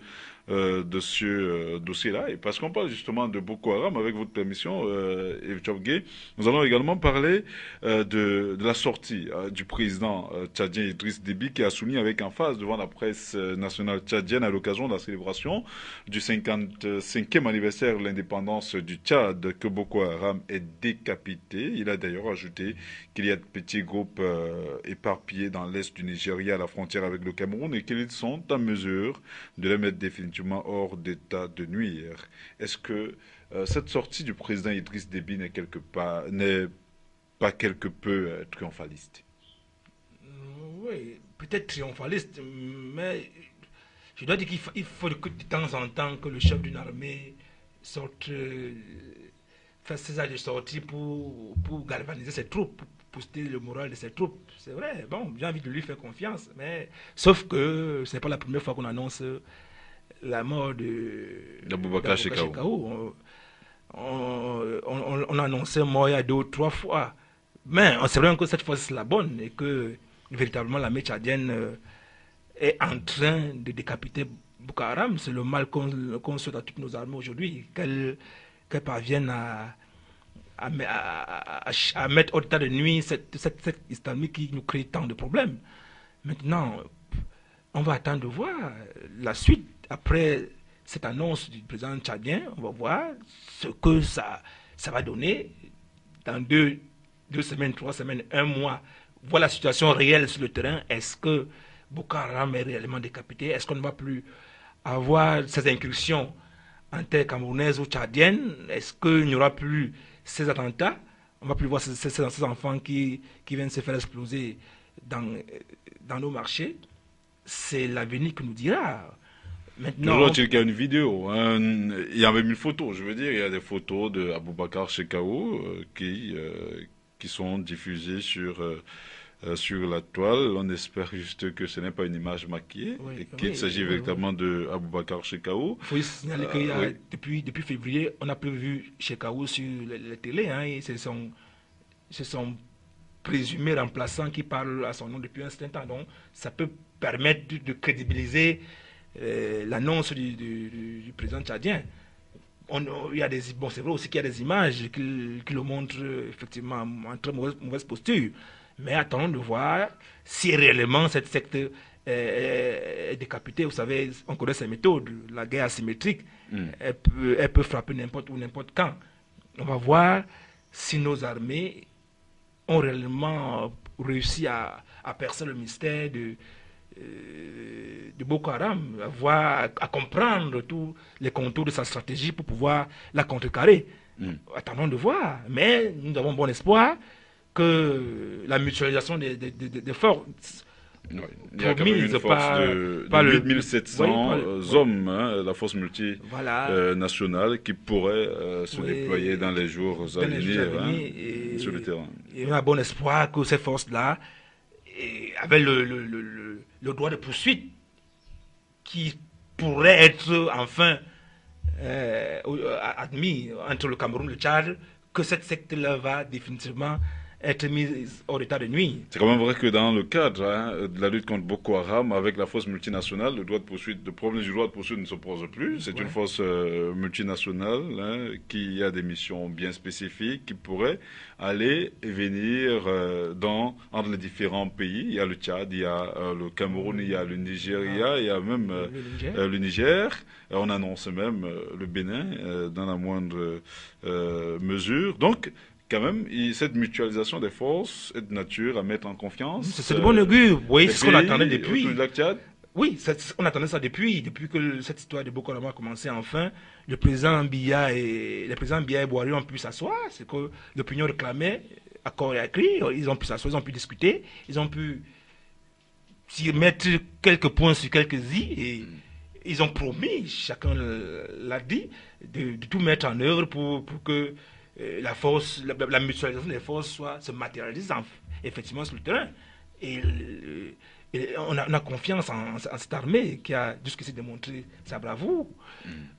dossier-là. Et parce qu'on parle justement de Boko Haram, avec votre permission, Yves Tchopgué, nous allons également parler de la sortie du président tchadien Idriss Déby, qui a souligné avec emphase devant la presse nationale tchadienne à l'occasion de la célébration du 55e anniversaire de l'indépendance du Tchad que Boko Haram est décapité. Il a d'ailleurs ajouté qu'il y a de petits groupes éparpillés dans l'est du Nigeria à la frontière avec le Cameroun et qu'ils sont en mesure de les mettre définitivement hors d'état de nuire. Est-ce que cette sortie du président Idriss Déby n'est pas quelque peu triomphaliste? Oui, peut-être triomphaliste, mais je dois dire qu'il faut que de temps en temps que le chef d'une armée sorte, fasse ses actes de sortie pour galvaniser ses troupes, pour booster le moral de ses troupes. C'est vrai, bon, j'ai envie de lui faire confiance, mais sauf que ce n'est pas la première fois qu'on annonce la mort d'Aboubacar Shekau. On annonçait mort il y a 2 ou 3 fois. Mais on sait bien que cette fois c'est la bonne et que véritablement l'armée tchadienne est en train de décapiter Boko Haram. C'est le mal qu'on souhaite à toutes nos armées aujourd'hui, qu'elles parviennent à mettre au tas de nuit cette islamique qui nous crée tant de problèmes. Maintenant, on va attendre de voir la suite. Après cette annonce du président tchadien, on va voir ce que ça va donner dans 2 semaines, 3 semaines, 1 mois. Voir la situation réelle sur le terrain. Est-ce que Boko Haram est réellement décapité? Est-ce qu'on ne va plus avoir ces incursions inter-camerounaises ou tchadiennes? Est-ce qu'il n'y aura plus ces attentats? On ne va plus voir ces enfants qui viennent se faire exploser dans nos marchés. C'est l'avenir qui nous dira. Maintenant, il y a une vidéo, il y a même une photo, je veux dire, il y a des photos de Aboubacar Shekau qui sont diffusées sur sur la toile. On espère juste que ce n'est pas une image maquillée et qu'il s'agit véritablement de Aboubacar Shekau. Il faut signaler qu'il y a, depuis février, on n'a plus vu Shekau sur les télé. Hein, et c'est son présumé remplaçant qui parle à son nom depuis un certain temps. Donc, ça peut permettre de crédibiliser l'annonce du président tchadien. Il y a c'est vrai aussi qu'il y a des images qui le montrent effectivement en très mauvaise posture. Mais attendons de voir si réellement cette secte est décapitée. Vous savez, on connaît ses méthodes, la guerre asymétrique. Elle peut frapper n'importe où, n'importe quand. On va voir si nos armées ont réellement réussi à percer le mystère de Boko Haram, à comprendre tous les contours de sa stratégie pour pouvoir la contrecarrer. Attendons de voir. Mais nous avons bon espoir que la mutualisation des forces promise par le 8700 hommes, la force multinationale qui pourrait se déployer dans les jours à venir sur le terrain. Et on a bon espoir que ces forces-là, avec le droit de poursuite qui pourrait être enfin admis entre le Cameroun et le Tchad, que cette secte-là va définitivement être mise hors état de nuit. C'est quand même vrai que dans le cadre de la lutte contre Boko Haram, avec la force multinationale, le problème du droit de poursuite ne se pose plus. C'est une force multinationale qui a des missions bien spécifiques, qui pourrait aller et venir entre les différents pays. Il y a le Tchad, il y a le Cameroun, il y a le Nigeria, il y a même le Niger. On annonce même le Bénin dans la moindre mesure. Donc, quand même, cette mutualisation des forces est de nature à mettre en confiance. C'est de bon augure. Oui, c'est ce qu'on attendait depuis. Oui, on attendait ça depuis que cette histoire de Boko Haram a commencé enfin. Le président Biya et Boari ont pu s'asseoir. C'est que l'opinion réclamait, accord et écrit. Ils ont pu s'asseoir, ils ont pu discuter, ils ont pu s'y mettre quelques points sur quelques i et ils ont promis, chacun l'a dit, de tout mettre en œuvre pour que la mutualisation des forces se matérialise effectivement sur le terrain. Et on a confiance en cette armée qui a jusqu'ici démontré sa bravoure.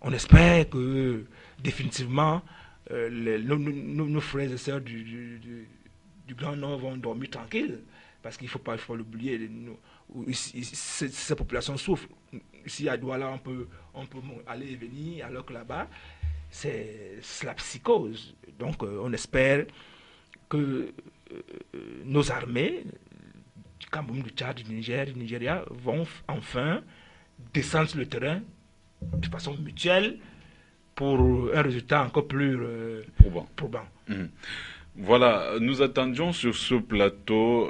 On espère que définitivement nos frères et sœurs du Grand Nord vont dormir tranquilles, parce qu'il ne faut pas l'oublier. Ces populations souffrent. Ici à Douala, on peut aller et venir, alors que là-bas, c'est la psychose. Donc on espère que nos armées du Cameroun, du Tchad, du Niger, du Nigeria vont enfin descendre sur le terrain de façon mutuelle pour un résultat encore plus probant. Voilà, nous attendions sur ce plateau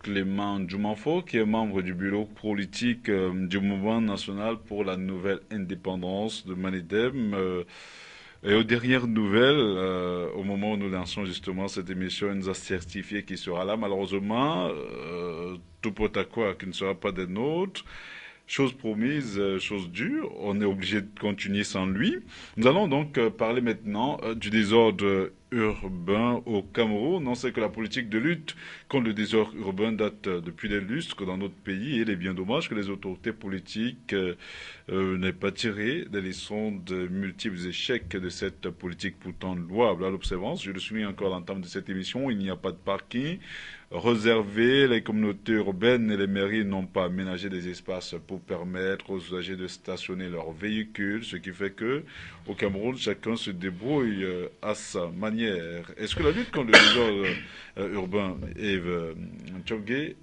Clément Djoumanfo, qui est membre du bureau politique du Mouvement national pour la nouvelle indépendance de Manedem. Et aux dernières nouvelles, au moment où nous lançons justement cette émission, il nous a certifié qu'il sera là. Malheureusement, tout porte à quoi qu'il ne sera pas des nôtres. Chose promise, chose dure, on est obligé de continuer sans lui. Nous allons donc parler maintenant du désordre urbain au Cameroun. On sait que la politique de lutte contre le désordre urbain date depuis des lustres dans notre pays, et il est bien dommage que les autorités politiques n'aient pas tiré des leçons de multiples échecs de cette politique pourtant louable à l'observance. Je le souligne encore à l'entame de cette émission, il n'y a pas de parking réservé, les communautés urbaines et les mairies n'ont pas aménagé des espaces pour permettre aux usagers de stationner leurs véhicules, ce qui fait que au Cameroun, chacun se débrouille à sa manière. Est-ce que la lutte contre le désordre urbain, Eve Tchogé,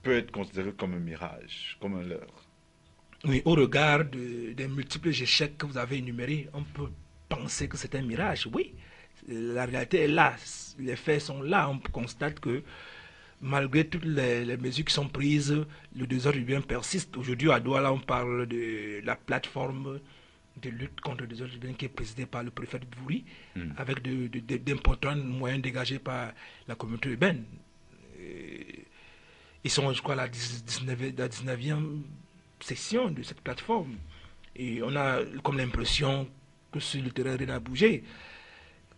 peut être considérée comme un mirage, comme un leurre? Oui, au regard des multiples échecs que vous avez énumérés, on peut penser que c'est un mirage, oui. La réalité est là, les faits sont là. On constate que malgré toutes les mesures qui sont prises, le désordre urbain persiste. Aujourd'hui, à Douala, on parle de la plateforme de lutte contre le désordre urbain qui est présidée par le préfet de Bouri, avec d'importants moyens dégagés par la communauté urbaine. Ils sont, je crois, à la 19e session de cette plateforme. Et on a comme l'impression que sur le terrain, rien n'a bougé,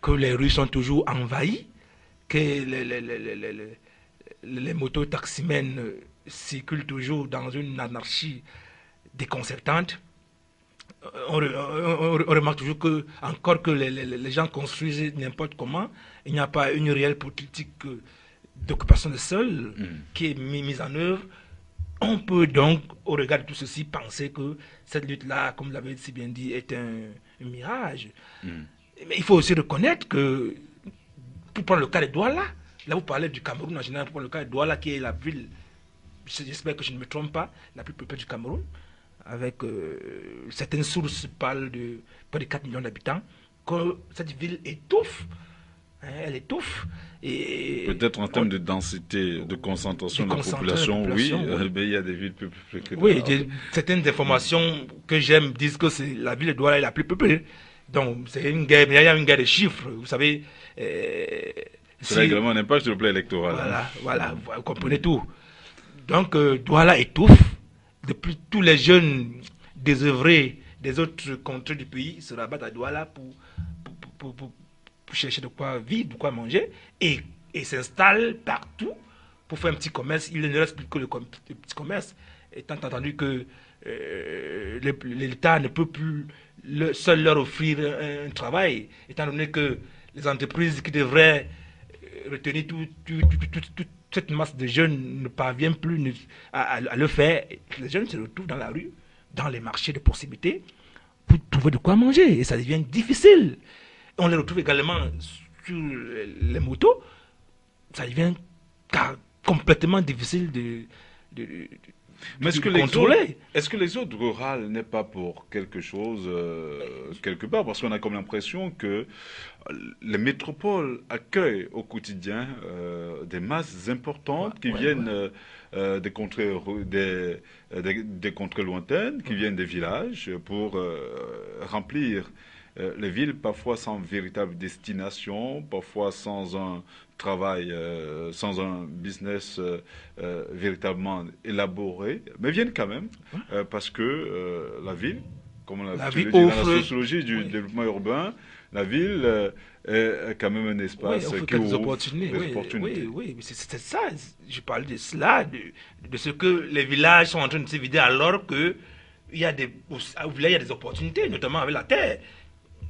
que les rues sont toujours envahies, que les motos taximènes circulent toujours dans une anarchie déconcertante. On remarque toujours que, encore que les gens construisent n'importe comment, il n'y a pas une réelle politique d'occupation de sol qui est mise en œuvre. On peut donc, au regard de tout ceci, penser que cette lutte-là, comme vous l'avez si bien dit, est un mirage. Mais il faut aussi reconnaître que, pour prendre le cas de Douala, là vous parlez du Cameroun en général, pour prendre le cas de Douala, qui est la ville, j'espère que je ne me trompe pas, la plus peuplée du Cameroun, avec certaines sources parlent de près de 4 millions d'habitants, que cette ville étouffe. Elle étouffe. Peut-être en termes de densité, de concentration de la population, oui, mais il y a des villes plus peuplées que d'autres. Oui, certaines informations que j'aime disent que la ville de Douala est la plus peuplée. Donc, c'est une guerre, mais il y a une guerre de chiffres, vous savez. C'est également un impact sur le plan électoral. Voilà, vous comprenez tout. Donc, Douala étouffe. Depuis tous les jeunes désœuvrés des autres contrées du pays se rabattent à Douala pour chercher de quoi vivre, de quoi manger, et s'installent partout pour faire un petit commerce. Il ne reste plus que le petit commerce, étant entendu que l'État ne peut plus seul leur offrir un travail, étant donné que les entreprises qui devraient retenir toute cette masse de jeunes ne parviennent plus à le faire. Les jeunes se retrouvent dans la rue, dans les marchés de proximité, pour trouver de quoi manger, et ça devient difficile. On les retrouve également sur les motos. Ça devient complètement difficile mais est-ce que contrôler. Est-ce que l'exode rural n'est pas pour quelque chose quelque part? Parce qu'on a comme l'impression que les métropoles accueillent au quotidien des masses importantes qui viennent des contrées lointaines, qui viennent des villages pour remplir les villes, parfois sans véritable destination, parfois sans un travail, sans un business véritablement élaboré, mais viennent quand même, parce que la ville, comme on l'a dit dans la sociologie du développement urbain, la ville est quand même un espace qui ouvre des opportunités. Oui, c'est ça, je parle de cela, de ce que les villages sont en train de se vider alors qu'il y a des opportunités, notamment avec la terre.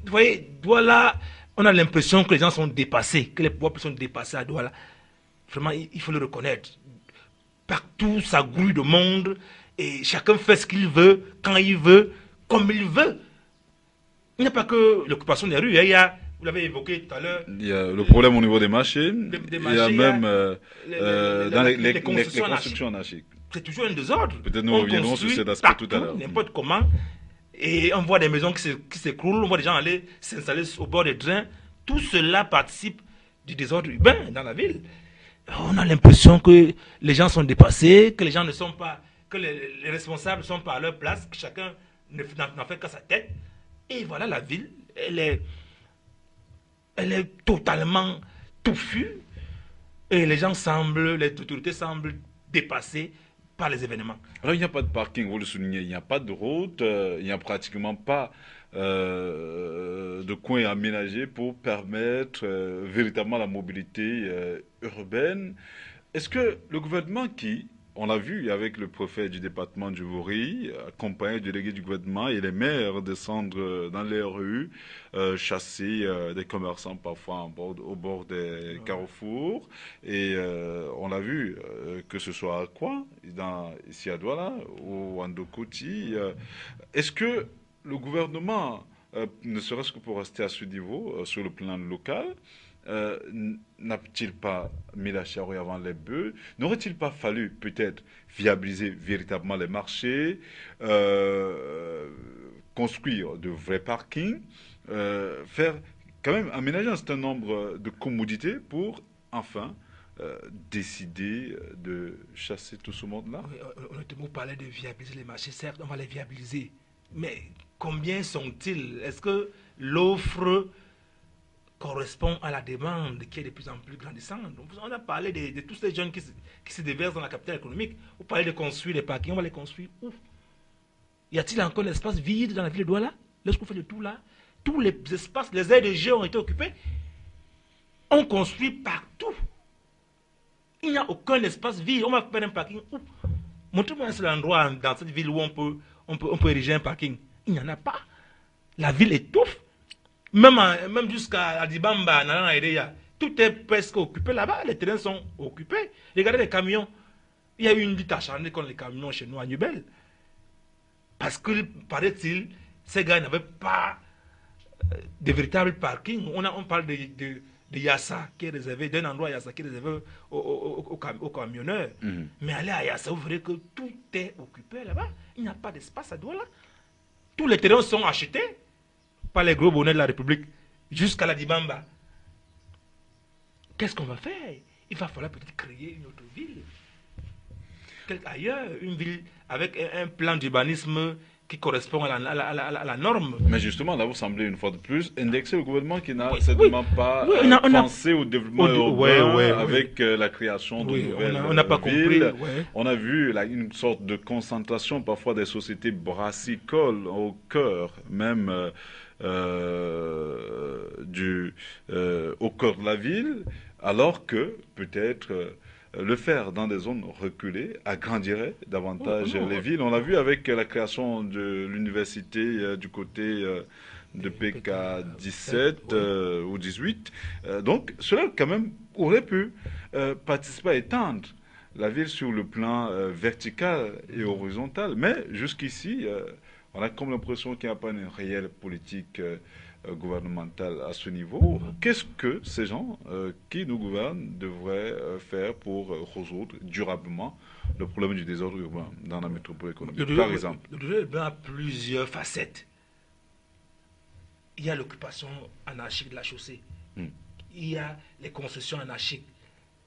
Vous voyez, Douala, on a l'impression que les gens sont dépassés, que les pouvoirs sont dépassés à Douala. Vraiment, il faut le reconnaître. Partout, ça grouille de monde, et chacun fait ce qu'il veut, quand il veut, comme il veut. Il n'y a pas que l'occupation des rues, il y a, vous l'avez évoqué tout à l'heure. Il y a le problème au niveau des marchés, il y a même dans les constructions anarchiques. C'est toujours un désordre. Peut-être nous reviendrons sur cet aspect tout à l'heure. N'importe comment. Et on voit des maisons qui s'écroulent, on voit des gens aller s'installer au bord des drains. Tout cela participe du désordre urbain dans la ville. On a l'impression que les gens sont dépassés, que les gens ne sont pas, que les responsables ne sont pas à leur place, que chacun n'en fait qu'à sa tête. Et voilà, la ville, elle est totalement touffue. Et les autorités semblent dépassées par les événements. Alors, il n'y a pas de parking, vous le soulignez, il n'y a pas de route, il n'y a pratiquement pas de coins aménagés pour permettre véritablement la mobilité urbaine. Est-ce que le gouvernement on l'a vu avec le préfet du département du Vouri, accompagné du délégué du gouvernement et les maires descendre dans les rues, chasser des commerçants parfois au bord des carrefours. Et on l'a vu, que ce soit à Kwa, ici à Douala, ou à Ndokoti. Est-ce que le gouvernement, ne serait-ce que pour rester à ce niveau, sur le plan local, n'a-t-il pas mis la charrue avant les bœufs? N'aurait-il pas fallu peut-être viabiliser véritablement les marchés, construire de vrais parkings, faire quand même aménager un certain nombre de commodités pour enfin décider de chasser tout ce monde-là? Honnêtement, vous parlez de viabiliser les marchés, certes, on va les viabiliser. Mais combien sont-ils? Est-ce que l'offre correspond à la demande qui est de plus en plus grandissante? Donc, on a parlé de tous ces jeunes qui se déversent dans la capitale économique. Vous parlez de construire les parkings, on va les construire où? Y a-t-il encore un espace vide dans la ville de Douala? Lorsqu'on fait le tout là, tous les espaces, les aires de jeux ont été occupés. On construit partout. Il n'y a aucun espace vide. On va faire un parking où? Montrez-moi un seul endroit dans cette ville où on peut ériger un parking. Il n'y en a pas. La ville étouffe. Même jusqu'à Adibamba, Nana Ereya, tout est presque occupé là-bas. Les terrains sont occupés. Regardez les camions. Il y a eu une lutte acharnée contre les camions chez nous à Nubel. Parce que, paraît-il, ces gars n'avaient pas de véritable parking. On parle de Yassa qui est réservé, d'un endroit Yassa qui est réservé aux camionneurs. Mais allez à Yassa, vous verrez que tout est occupé là-bas. Il n'y a pas d'espace à Douala. Tous les terrains sont achetés par les gros bonnets de la République jusqu'à la Dibamba. Qu'est-ce qu'on va faire? Il va falloir peut-être créer une autre ville. Ailleurs, une ville avec un plan d'urbanisme qui correspond à la norme. Mais justement, là, vous semblez une fois de plus indexer le gouvernement qui n'a certainement pas pensé au développement urbain avec la création de nouvelles villes. On a vu là, une sorte de concentration parfois des sociétés brassicoles au cœur même au cœur de la ville, alors que peut-être le faire dans des zones reculées agrandirait davantage les villes. On l'a vu avec la création de l'université du côté de PK 17 ou 18. Donc cela quand même aurait pu participer à étendre la ville sur le plan vertical et horizontal. Mais jusqu'ici, on a comme l'impression qu'il n'y a pas une réelle politique gouvernementale à ce niveau. Qu'est-ce que ces gens qui nous gouvernent devraient faire pour résoudre durablement le problème du désordre urbain dans la métropole économique, par exemple? Le désordre urbain a plusieurs facettes. Il y a l'occupation anarchique de la chaussée. Il y a les concessions anarchiques.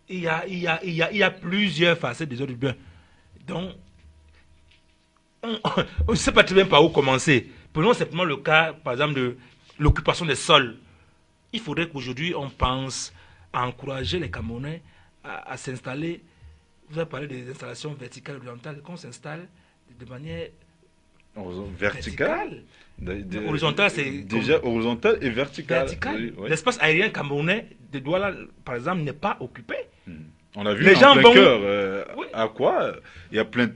Il y a plusieurs facettes du désordre urbain. Donc, on ne sait pas très bien par où commencer. Prenons simplement le cas, par exemple, de l'occupation des sols. Il faudrait qu'aujourd'hui, on pense à encourager les Camerounais à s'installer. Vous avez parlé des installations verticales et horizontales, qu'on s'installe de manière verticale. Horizontale, c'est déjà horizontal et vertical. Oui. L'espace aérien camerounais de Douala, par exemple, n'est pas occupé. On a vu les gens plein cœur. À quoi il y a plein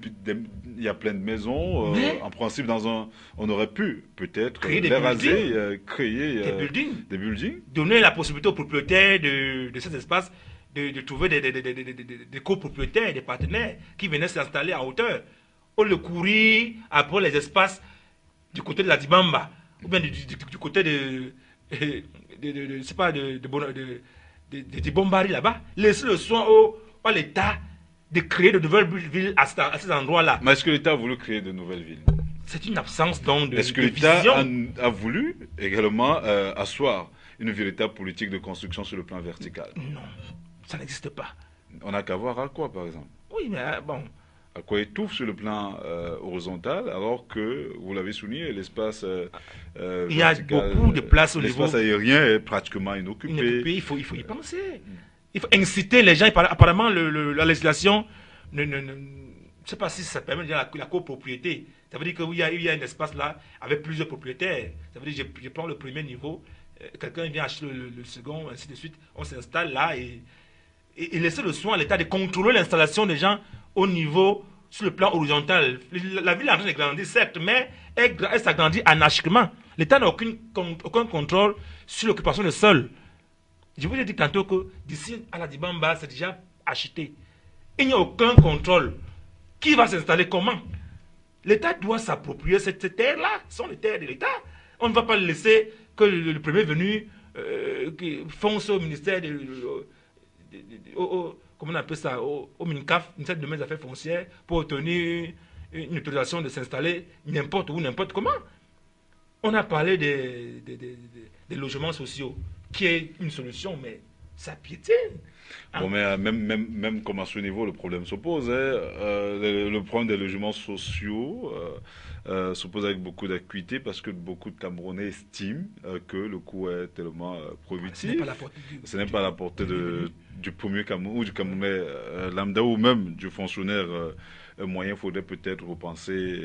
de maisons. En principe, on aurait pu peut-être créer créer des buildings. Donner la possibilité aux propriétaires de cet espace de trouver des copropriétaires, des partenaires qui venaient s'installer en hauteur. On le courir après les espaces du côté de la Dibamba ou bien du côté de Bombari là-bas. Laisser le soin à l'État de créer de nouvelles villes à ces endroits-là. Mais est-ce que l'État a voulu créer de nouvelles villes? C'est une absence donc de vision. Est-ce que l'État a voulu également asseoir une véritable politique de construction sur le plan vertical? Non, ça n'existe pas. On n'a qu'à voir à quoi, par exemple? Oui, mais bon. À quoi étouffe sur le plan horizontal, alors que, vous l'avez souligné, l'espace il y a beaucoup de places au niveau... L'espace aérien est pratiquement inoccupé. Il faut y penser. Il faut inciter les gens. Apparemment, la législation, je ne sais pas si ça permet de dire la copropriété. Ça veut dire qu'il y a un espace là avec plusieurs propriétaires. Ça veut dire que je prends le premier niveau, quelqu'un vient acheter le second, ainsi de suite. On s'installe là et laisser le soin à l'État de contrôler l'installation des gens au niveau, sur le plan horizontal. La ville est en train de grandir, certes, mais elle s'agrandit anarchiquement. L'État n'a aucun contrôle sur l'occupation des sols. Je vous ai dit tantôt que d'ici à la Dibamba, c'est déjà acheté. Il n'y a aucun contrôle. Qui va s'installer comment? L'État doit s'approprier cette terre-là. Ce sont les terres de l'État. On ne va pas laisser que le premier venu fonce au ministère comment on appelle ça, au MINCAF, ministère de Domaines des Affaires foncières, pour obtenir une autorisation de s'installer n'importe où, n'importe comment. On a parlé des logements sociaux, qui est une solution, mais ça piétine. Bon, mais même comme à ce niveau, le problème s'oppose. Le problème des logements sociaux s'oppose avec beaucoup d'acuité parce que beaucoup de Camerounais estiment que le coût est tellement prohibitif. Ce n'est pas à la portée du premier Cameroun ou du Camerounais lambda ou même du fonctionnaire moyen. Il faudrait peut-être repenser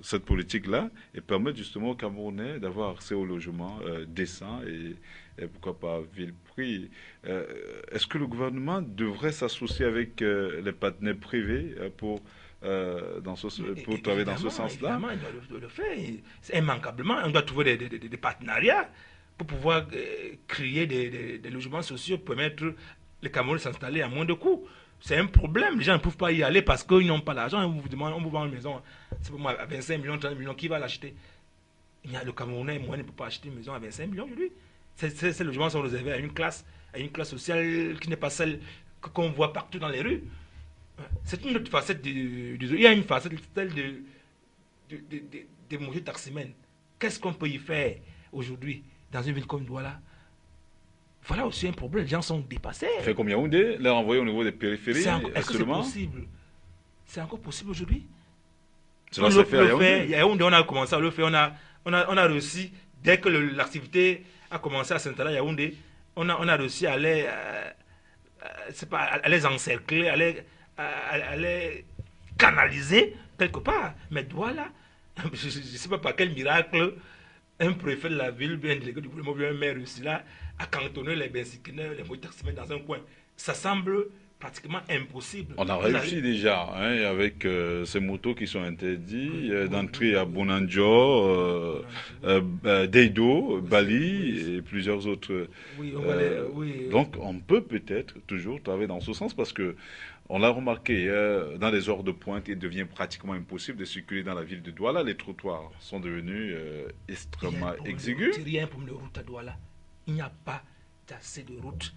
cette politique-là et permettre justement aux Camerounais d'avoir accès au logement décent et pourquoi pas Villeprix. Est-ce que le gouvernement devrait s'associer avec les partenaires privés pour travailler dans ce sens-là? Évidemment, il doit le faire. C'est immanquablement. On doit trouver des partenariats pour pouvoir créer des logements sociaux, pour permettre les Camerounais de s'installer à moins de coûts. C'est un problème. Les gens ne peuvent pas y aller parce qu'ils n'ont pas l'argent. On vous demande, on vous vend une maison, c'est pour moi, à 25 millions, 30 millions, qui va l'acheter? Le Camerounais moyen ne peut pas acheter une maison à 25 millions aujourd'hui. Ces logements sont réservés à une classe sociale qui n'est pas celle qu'on voit partout dans les rues. C'est une autre facette il y a une facette, celle des motos taximènes. Qu'est-ce qu'on peut y faire aujourd'hui dans une ville comme Douala? Voilà aussi un problème, les gens sont dépassés. Fait comme Yaoundé, les renvoyer au niveau des périphéries. Est-ce que c'est possible? C'est encore possible aujourd'hui? Cela se fait à Yaoundé. Yaoundé, on a commencé à le faire, on a réussi, dès que l'activité a commencé à s'installer à Yaoundé, on a réussi à les encercler, à les canaliser quelque part. Mais Douala, je ne sais pas par quel miracle, un préfet de la ville, bien délégué du gouvernement, bien un maire réussi là, à cantonner les benzikineurs, les motarsimènes dans un coin. Ça semble pratiquement impossible. On a réussi déjà, hein, avec ces motos qui sont interdits d'entrer à Bonanjo, Deido, Bali et plusieurs autres. Donc on peut peut-être toujours travailler dans ce sens parce que on l'a remarqué, dans les heures de pointe, il devient pratiquement impossible de circuler dans la ville de Douala. Les trottoirs sont devenus extrêmement exigus. Rien pour les routes à Douala. Il n'y a pas assez de routes.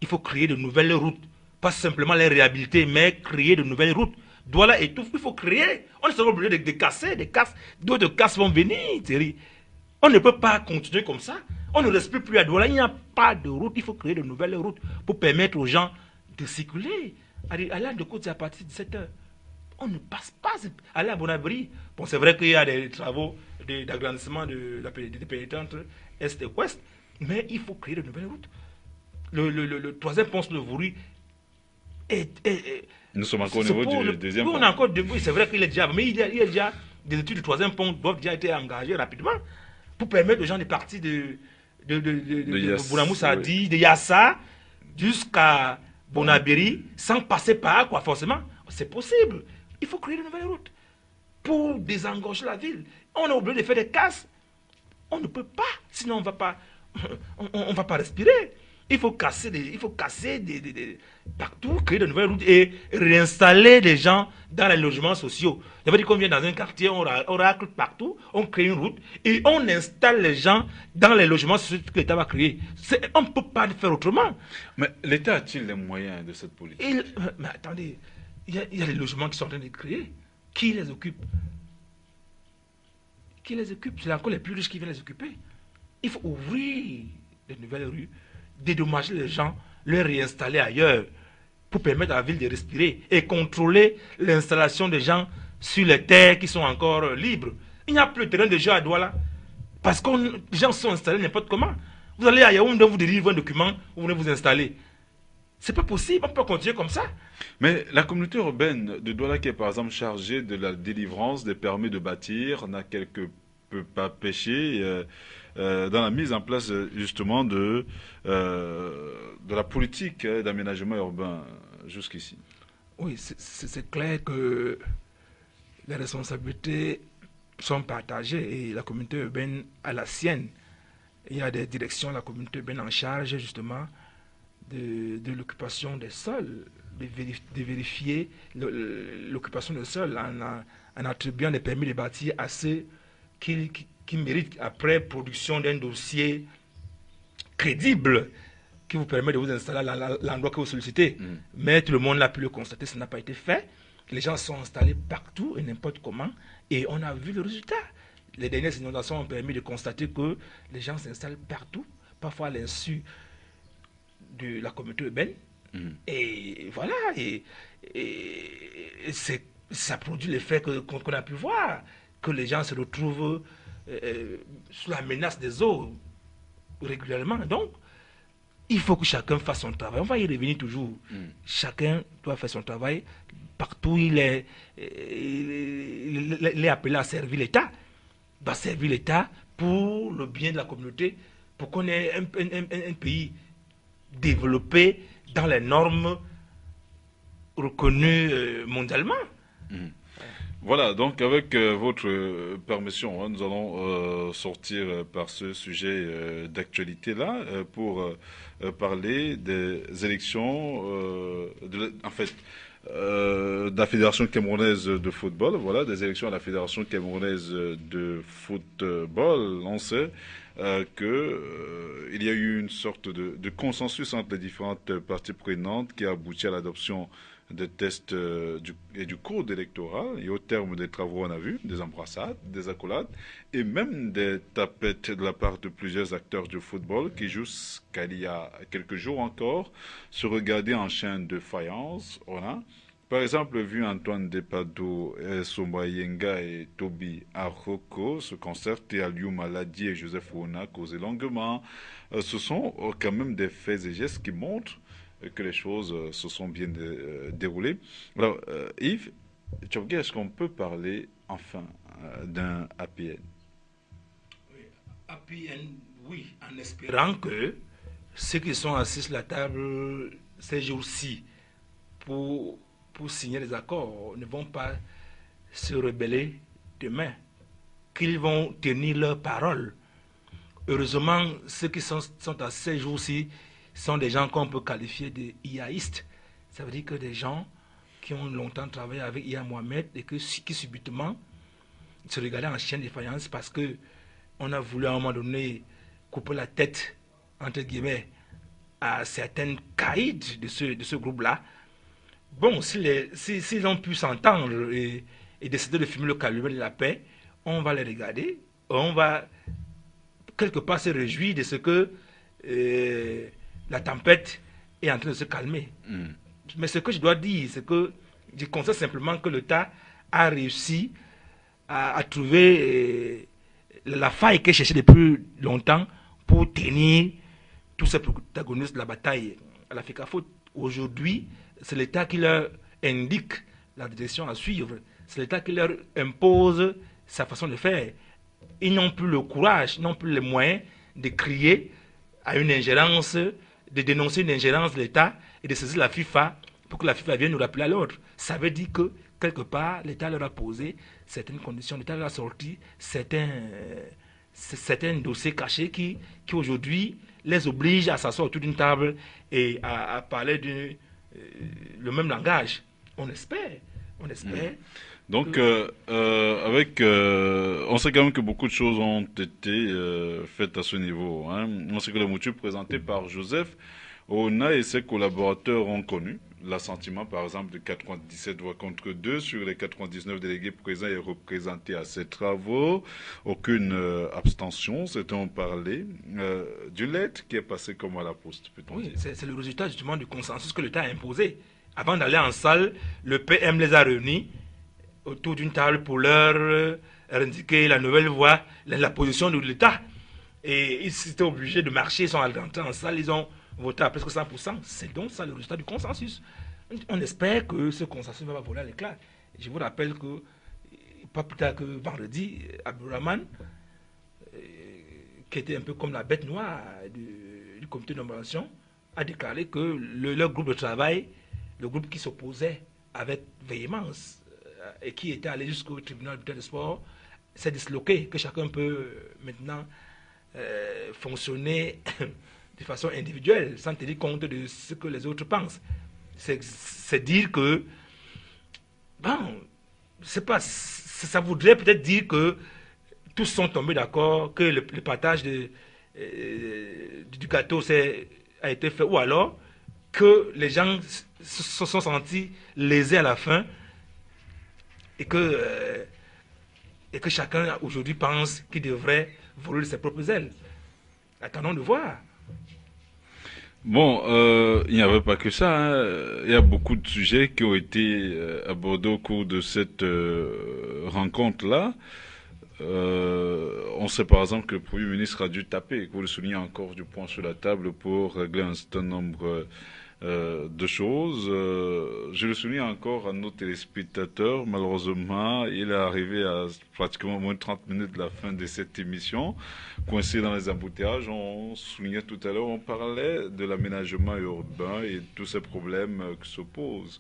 Il faut créer de nouvelles routes. Pas simplement les réhabiliter, mais créer de nouvelles routes. Douala étouffe, il faut créer. On est obligé de casser, d'autres casses vont venir, Thierry. On ne peut pas continuer comme ça. On ne respire plus à Douala. Il n'y a pas de route. Il faut créer de nouvelles routes pour permettre aux gens de circuler. Aller à de côte à partir de 17h. On ne passe pas. Aller à Bonabri. Bon, c'est vrai qu'il y a des travaux d'agrandissement de la pénétrante entre Est et Ouest, mais il faut créer de nouvelles routes. Le troisième pont sur le Vouri nous sommes encore au niveau du deuxième pont. Oui, c'est vrai qu'il est déjà, mais il y a déjà des études du troisième pont doivent déjà être engagées rapidement pour permettre aux gens de partir de Bounamoussadi, de Yassa jusqu'à Bonabéry sans passer par quoi forcément. C'est possible. Il faut créer de nouvelles routes pour désengorger la ville. On est obligé de faire des casses. On ne peut pas, sinon on va pas respirer. Il faut casser partout, créer de nouvelles routes et réinstaller les gens dans les logements sociaux. Ça veut dire qu'on vient dans un quartier, on racle partout, on crée une route et on installe les gens dans les logements sociaux que l'État va créer. On ne peut pas le faire autrement. Mais l'État a-t-il les moyens de cette politique? Mais attendez, il y a les logements qui sont en train de créer. Qui les occupe? Qui les occupe? C'est encore les plus riches qui viennent les occuper. Il faut ouvrir de nouvelles rues, dédommager les gens, les réinstaller ailleurs pour permettre à la ville de respirer et contrôler l'installation des gens sur les terres qui sont encore libres. Il n'y a plus de terrain de jeu à Douala parce que les gens sont installés n'importe comment. Vous allez à Yaoundé, vous délivrez un document, vous venez vous installer. C'est pas possible, on peut continuer comme ça. Mais la communauté urbaine de Douala qui est par exemple chargée de la délivrance des permis de bâtir n'a quelque peu pas pêché dans la mise en place justement de la politique d'aménagement urbain jusqu'ici. Oui, c'est clair que les responsabilités sont partagées et la communauté urbaine a la sienne. Il y a des directions de la communauté urbaine en charge justement de l'occupation des sols, de vérifier l'occupation des sols en attribuant des permis de bâtir à ceux qui méritent après production d'un dossier crédible qui vous permet de vous installer à l'endroit que vous sollicitez. Mais tout le monde l'a pu le constater, ça n'a pas été fait. Les gens sont installés partout et n'importe comment et on a vu le résultat. Les dernières inondations ont permis de constater que les gens s'installent partout, parfois à l'insu de la communauté urbaine. Et voilà, et ça produit l'effet qu'on a pu voir, que les gens se retrouvent sous la menace des eaux régulièrement. Donc, il faut que chacun fasse son travail. On va y revenir toujours. Chacun doit faire son travail. Partout, il est appelé à servir l'État. Il doit servir l'État pour le bien de la communauté, pour qu'on ait un pays développé dans les normes reconnues mondialement. Voilà, donc avec votre permission, hein, nous allons sortir par ce sujet d'actualité là pour parler des élections, en fait, de la Fédération camerounaise de football, voilà, des élections à la Fédération camerounaise de football. On sait il y a eu une sorte de consensus entre les différentes parties prenantes qui a abouti à l'adoption des tests et du code électoral. Et au terme des travaux, on a vu des embrassades, des accolades et même des tapettes de la part de plusieurs acteurs du football qui, jusqu'à il y a quelques jours encore, se regardaient en chaîne de faïence. Voilà. Par exemple, vu Antoine Depado, Somba Yenga et Toby Aroko se concerter, Aliou Maladi et Joseph Ouna causer longuement. Ce sont quand même des faits et gestes qui montrent que les choses se sont bien déroulées. Alors, Yves, Tchopgué, est-ce qu'on peut parler enfin d'un APN? Oui, APN, oui, en espérant que ceux qui sont assis sur la table ces jours-ci pour signer les accords ne vont pas se rebeller demain, qu'ils vont tenir leur parole. Heureusement, ceux qui sont à ces jours-ci sont des gens qu'on peut qualifier de IAistes. Ça veut dire que des gens qui ont longtemps travaillé avec IA Mohamed et qui subitement se regardaient en chaîne de faïence parce qu'on a voulu à un moment donné couper la tête, entre guillemets, à certaines caïds de ce groupe-là. Bon, s'ils ont pu s'entendre et décider de fumer le calumet de la paix, on va les regarder, on va quelque part se réjouir de ce que la tempête est en train de se calmer. Mais ce que je dois dire, c'est que je constate simplement que l'État a réussi à trouver la faille qu'il cherchait depuis longtemps pour tenir tous ces protagonistes de la bataille à la FECAFOOT. Aujourd'hui, c'est l'État qui leur indique la direction à suivre. C'est l'État qui leur impose sa façon de faire. Ils n'ont plus le courage, ils n'ont plus les moyens de crier à une ingérence, de dénoncer une ingérence de l'État et de saisir la FIFA pour que la FIFA vienne nous rappeler à l'ordre. Ça veut dire que, quelque part, l'État leur a posé certaines conditions, l'État leur a sorti certains dossiers cachés qui aujourd'hui les obligent à s'asseoir autour d'une table et à parler le même langage. On espère. Donc, on sait quand même que beaucoup de choses ont été faites à ce niveau. Hein. On sait que les motifs présentés par Joseph Ouna et ses collaborateurs ont connu l'assentiment, par exemple, de 97 voix contre 2 sur les 99 délégués présents et représentés à ces travaux. Aucune abstention, c'était on parlait du lettre qui est passé comme à la poste, peut-on dire. C'est le résultat justement du consensus que l'État a imposé. Avant d'aller en salle, le PM les a réunis autour d'une table pour leur indiquer la nouvelle voie, la position de l'État. Et ils étaient obligés de marcher, ils sont rentrés en salle, ils ont voté à presque 100%. C'est donc ça le résultat du consensus. On espère que ce consensus va voler à l'éclat. Je vous rappelle que, pas plus tard que vendredi, Abdourahmane, qui était un peu comme la bête noire du comité de nomination, a déclaré que leur groupe de travail, le groupe qui s'opposait avec véhémence et qui était allé jusqu'au tribunal de sport, s'est disloqué, que chacun peut maintenant fonctionner de façon individuelle, sans tenir compte de ce que les autres pensent. C'est dire que, bon, c'est pas, ça voudrait peut-être dire que tous sont tombés d'accord, que le partage du gâteau a été fait, ou alors que les gens se sont sentis lésés à la fin et que chacun aujourd'hui pense qu'il devrait voler de ses propres ailes. Attendons de voir. Bon, il n'y avait pas que ça. Hein. Il y a beaucoup de sujets qui ont été abordés au cours de cette rencontre-là. On sait par exemple que le Premier ministre a dû taper, que vous le soulignez encore du poing sur la table pour régler un certain nombre de choses. Je le souligne encore à nos téléspectateurs. Malheureusement, il est arrivé à pratiquement moins de 30 minutes de la fin de cette émission, coincé dans les embouteillages. On soulignait tout à l'heure, on parlait de l'aménagement urbain et de tous ces problèmes qui se posent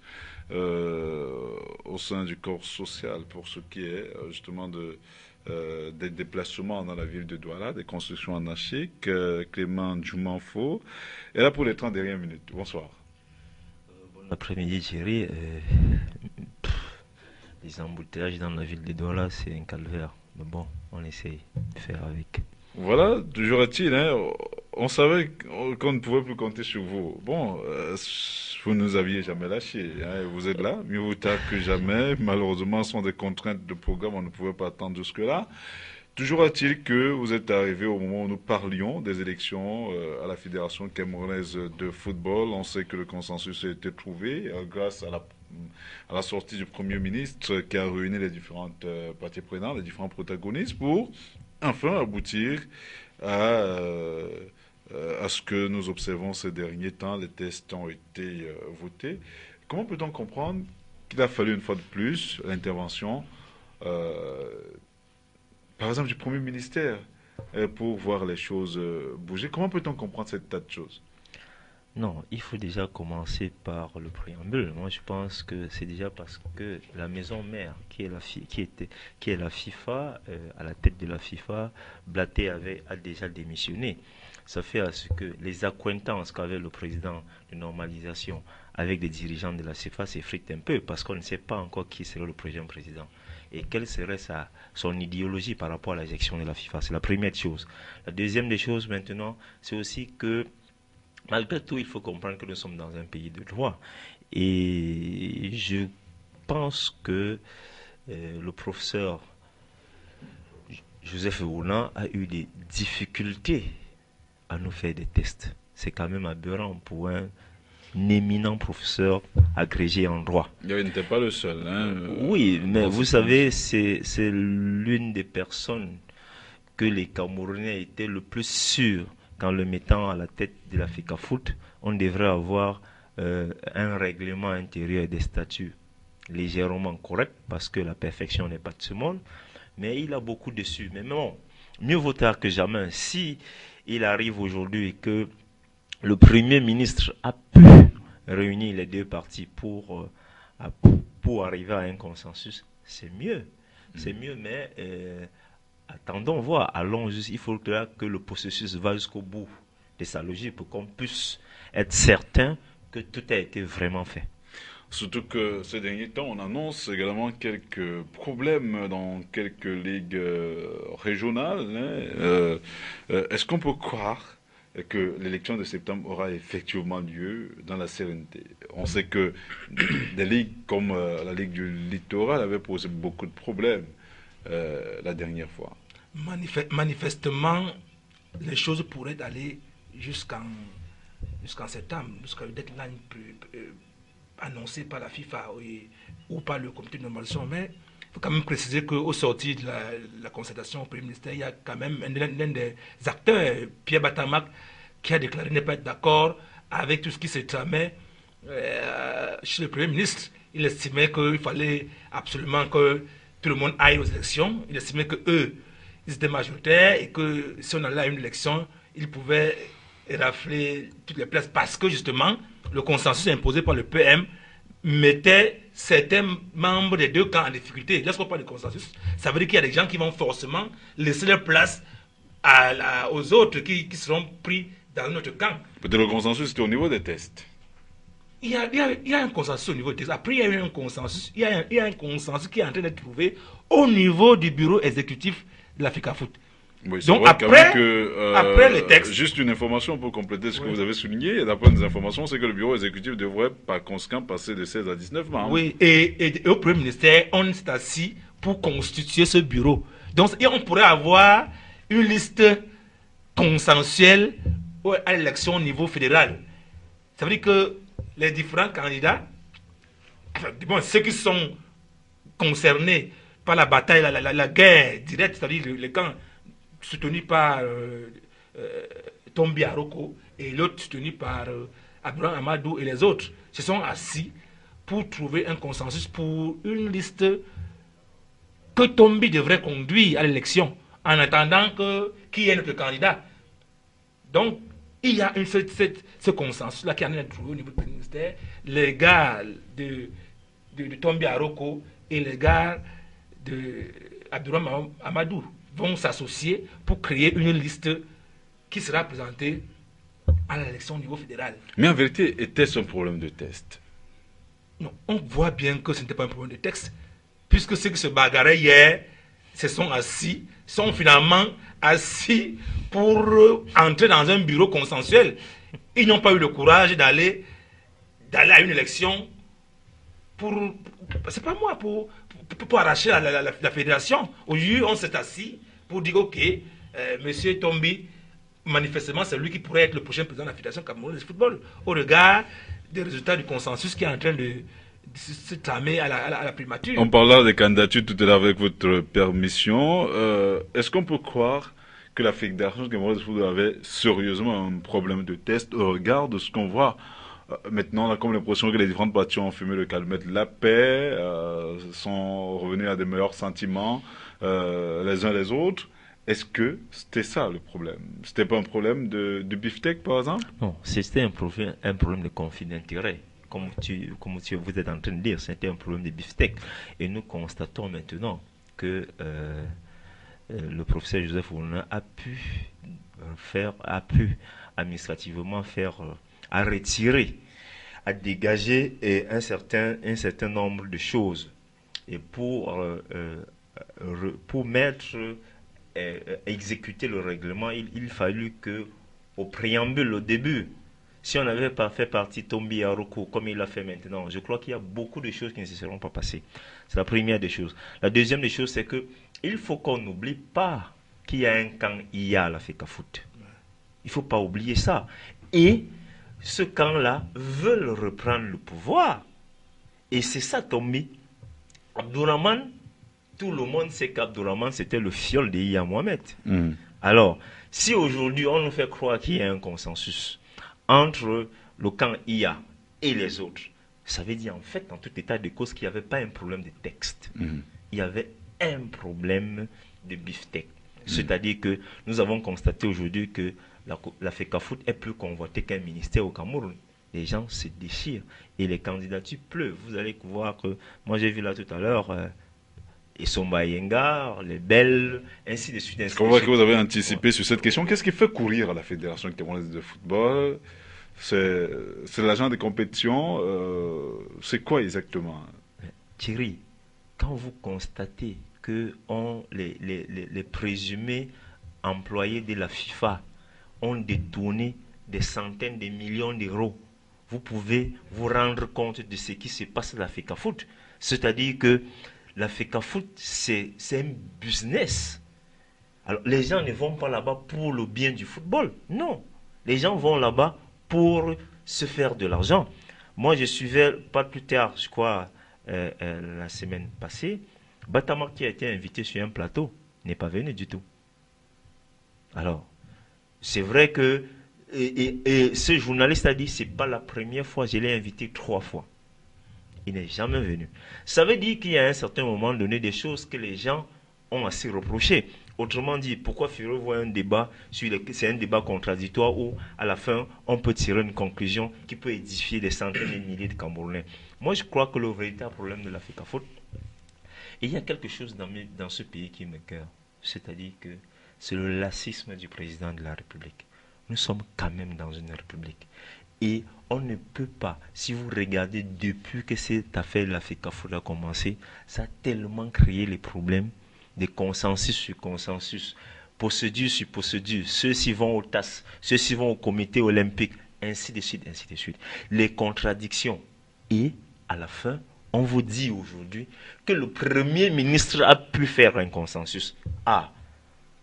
au sein du corps social pour ce qui est justement des déplacements dans la ville de Douala, des constructions anarchiques. Clément Djoumanfo est là pour les 30 dernières minutes. Bonsoir. Bon après-midi Thierry. Les embouteillages dans la ville de Douala, c'est un calvaire. Mais bon, on essaye de faire avec. Voilà, toujours est-il, hein, on savait qu'on ne pouvait plus compter sur vous. Bon, vous ne nous aviez jamais lâché, hein, vous êtes là, mieux vaut tard que jamais. Malheureusement, ce sont des contraintes de programme, on ne pouvait pas attendre jusque-là. Toujours est-il que vous êtes arrivé au moment où nous parlions des élections à la Fédération camerounaise de football. On sait que le consensus a été trouvé grâce à la sortie du Premier ministre qui a réuni les différentes parties prenantes, les différents protagonistes pour enfin aboutir à ce que nous observons ces derniers temps. Les tests ont été votés. Comment peut-on comprendre qu'il a fallu une fois de plus l'intervention, par exemple, du Premier ministère pour voir les choses bouger? Comment peut-on comprendre cette tas de choses? Non, il faut déjà commencer par le préambule. Moi, je pense que c'est déjà parce que la maison mère, qui est la FIFA, à la tête de la FIFA, Blatter a déjà démissionné. Ça fait à ce que les accointances qu'avait le président de normalisation avec les dirigeants de la FIFA s'effritent un peu, parce qu'on ne sait pas encore qui serait le prochain président et quelle serait son idéologie par rapport à la gestion de la FIFA. C'est la première chose. La deuxième des choses maintenant, c'est aussi que malgré tout, il faut comprendre que nous sommes dans un pays de droit. Et je pense que le professeur Joseph Rounan a eu des difficultés à nous faire des tests. C'est quand même aberrant pour un éminent professeur agrégé en droit. Il n'était pas le seul. Hein, oui, mais vous savez, c'est l'une des personnes que les Camerounais étaient le plus sûrs qu'en le mettant à la tête de la FECAFOOT, on devrait avoir un règlement intérieur des statuts légèrement correct, parce que la perfection n'est pas de ce monde, mais il a beaucoup déçu. Mais bon, mieux vaut tard que jamais. Si il arrive aujourd'hui et que le Premier ministre a pu réunir les deux parties pour arriver à un consensus, c'est mieux. C'est mieux, mais attendons voir. Allons juste, il faudra que le processus va jusqu'au bout de sa logique pour qu'on puisse être certain que tout a été vraiment fait. Surtout que ces derniers temps, on annonce également quelques problèmes dans quelques ligues régionales. Hein. Est-ce qu'on peut croire que l'élection de septembre aura effectivement lieu dans la sérénité? On sait que des ligues comme la Ligue du Littoral avaient posé beaucoup de problèmes la dernière fois. Manifestement, les choses pourraient aller jusqu'en septembre, jusqu'à une deadline annoncée par la FIFA ou par le comité de normalisation. Mais il faut quand même préciser qu'au sorti de la concertation au Premier ministère, il y a quand même l'un des acteurs, Pierre Batamak, qui a déclaré ne pas être d'accord avec tout ce qui se tramait chez le Premier ministre. Il estimait qu'il fallait absolument que tout le monde aille aux élections. Il estimait qu'eux, ils étaient majoritaires et que si on allait à une élection, ils pouvaient rafler toutes les places parce que justement, le consensus imposé par le PM mettait certains membres des deux camps en difficulté. Lorsqu'on parle de consensus, ça veut dire qu'il y a des gens qui vont forcément laisser leur place aux autres qui seront pris dans notre camp. Peut-être le consensus, c'était au niveau des tests. Il y a un consensus au niveau des tests. Après, il y a eu un consensus. Il y a un consensus qui est en train d'être trouvé au niveau du bureau exécutif de la FECAFOOT. Oui, donc après les textes. Juste une information pour compléter ce que vous avez souligné. D'après nos informations, c'est que le bureau exécutif devrait par conséquent passer de 16 à 19 membres. Oui, et au Premier ministère, on s'est assis pour constituer ce bureau. Donc, et on pourrait avoir une liste consensuelle à l'élection au niveau fédéral. Ça veut dire que les différents candidats, enfin, bon, ceux qui sont concernés par la bataille, la guerre directe, c'est-à-dire les camps soutenus par Tombi Aroko et l'autre soutenu par Abdourahmane Amadou et les autres, se sont assis pour trouver un consensus pour une liste que Tombi devrait conduire à l'élection en attendant qui est notre candidat. Donc, il y a ce consensus-là qui en est trouvé au niveau du ministère. Les gars de Tombi Aroko et les gars de Abdourahmane Amadou vont s'associer pour créer une liste qui sera présentée à l'élection au niveau fédéral. Mais en vérité, était-ce un problème de test? Non, on voit bien que ce n'était pas un problème de texte, puisque ceux qui se bagarraient hier sont finalement assis pour entrer dans un bureau consensuel. Ils n'ont pas eu le courage d'aller à une élection c'est pas moi, pour arracher la fédération. Aujourd'hui, on s'est assis pour dire, ok, monsieur Tombi, manifestement, c'est lui qui pourrait être le prochain président de la Fédération camerounaise de football, au regard des résultats du consensus qui est en train de se tramer à la primature. On parlait des candidatures tout à l'heure avec votre permission. Est-ce qu'on peut croire que la Fédération camerounaise de football avait sérieusement un problème de test au regard de ce qu'on voit maintenant? On a comme l'impression que les différentes parties ont fumé le calmette, la paix, sont revenus à des meilleurs sentiments les uns les autres. Est-ce que c'était ça le problème? C'était pas un problème de beefsteak, par exemple? Non, c'était un problème de conflit d'intérêt. Comme vous êtes en train de dire, c'était un problème de beefsteak. Et nous constatons maintenant que le professeur Joseph Ouna a pu administrativement à retirer, à dégager un certain nombre de choses. Et pour exécuter le règlement, il fallut que, au préambule, au début, si on n'avait pas fait partie Tombi Aroko comme il l'a fait maintenant, je crois qu'il y a beaucoup de choses qui ne se seront pas passées. C'est la première des choses. La deuxième des choses, c'est que il faut qu'on n'oublie pas qu'il y a un camp IA à la FECAFOOT. Il ne faut pas oublier ça. Et ce camp-là veut reprendre le pouvoir. Et c'est ça, Tombi. Abdourahmane, tout le monde sait qu'Abdourahmane, c'était le fiole de Iya Mohamed. Alors, si aujourd'hui on nous fait croire qu'il y a un consensus entre le camp IA et les autres, ça veut dire en fait, en tout état de cause, qu'il n'y avait pas un problème de texte. Il y avait un problème de beefsteak. C'est-à-dire que nous avons constaté aujourd'hui que la FECAFOOT est plus convoitée qu'un ministère au Cameroun. Les gens se déchirent et les candidatures pleuvent. Vous allez voir que, moi j'ai vu là tout à l'heure, et Somba Yengar, les Belles, ainsi de suite. Je crois que vous avez anticipé sur cette question. Qu'est-ce qui fait courir à la Fédération camerounaise de football? C'est l'agent de compétition. C'est quoi exactement? Thierry, quand vous constatez que les présumés employés de la FIFA ont détourné des centaines de millions d'euros, vous pouvez vous rendre compte de ce qui se passe à la FECAFOOT. C'est-à-dire que la FECAFOOT, c'est un business. Alors, les gens ne vont pas là-bas pour le bien du football. Non. Les gens vont là-bas pour se faire de l'argent. Moi, je suivais, pas plus tard, je crois, la semaine passée, Batama qui a été invité sur un plateau n'est pas venu du tout. Alors, c'est vrai que et ce journaliste a dit, c'est pas la première fois, je l'ai invité 3 fois. Il n'est jamais venu. Ça veut dire qu'il y a à un certain moment donné des choses que les gens ont assez reprochées. Autrement dit, pourquoi ferez-vous un débat c'est un débat contradictoire où à la fin on peut tirer une conclusion qui peut édifier des centaines de milliers de Camerounais. Moi je crois que le véritable problème de la FECAFOOT, et il y a quelque chose dans ce pays qui me cœur, c'est-à-dire que c'est le lacisme du président de la République. Nous sommes quand même dans une république. Et on ne peut pas, si vous regardez depuis que cette affaire de la FECAFOOT a commencé, ça a tellement créé les problèmes de consensus sur consensus, procédure sur procédure. Ceux-ci vont au TAS, ceux-ci vont au comité olympique, ainsi de suite, ainsi de suite. Les contradictions. Et à la fin, on vous dit aujourd'hui que le Premier ministre a pu faire un consensus.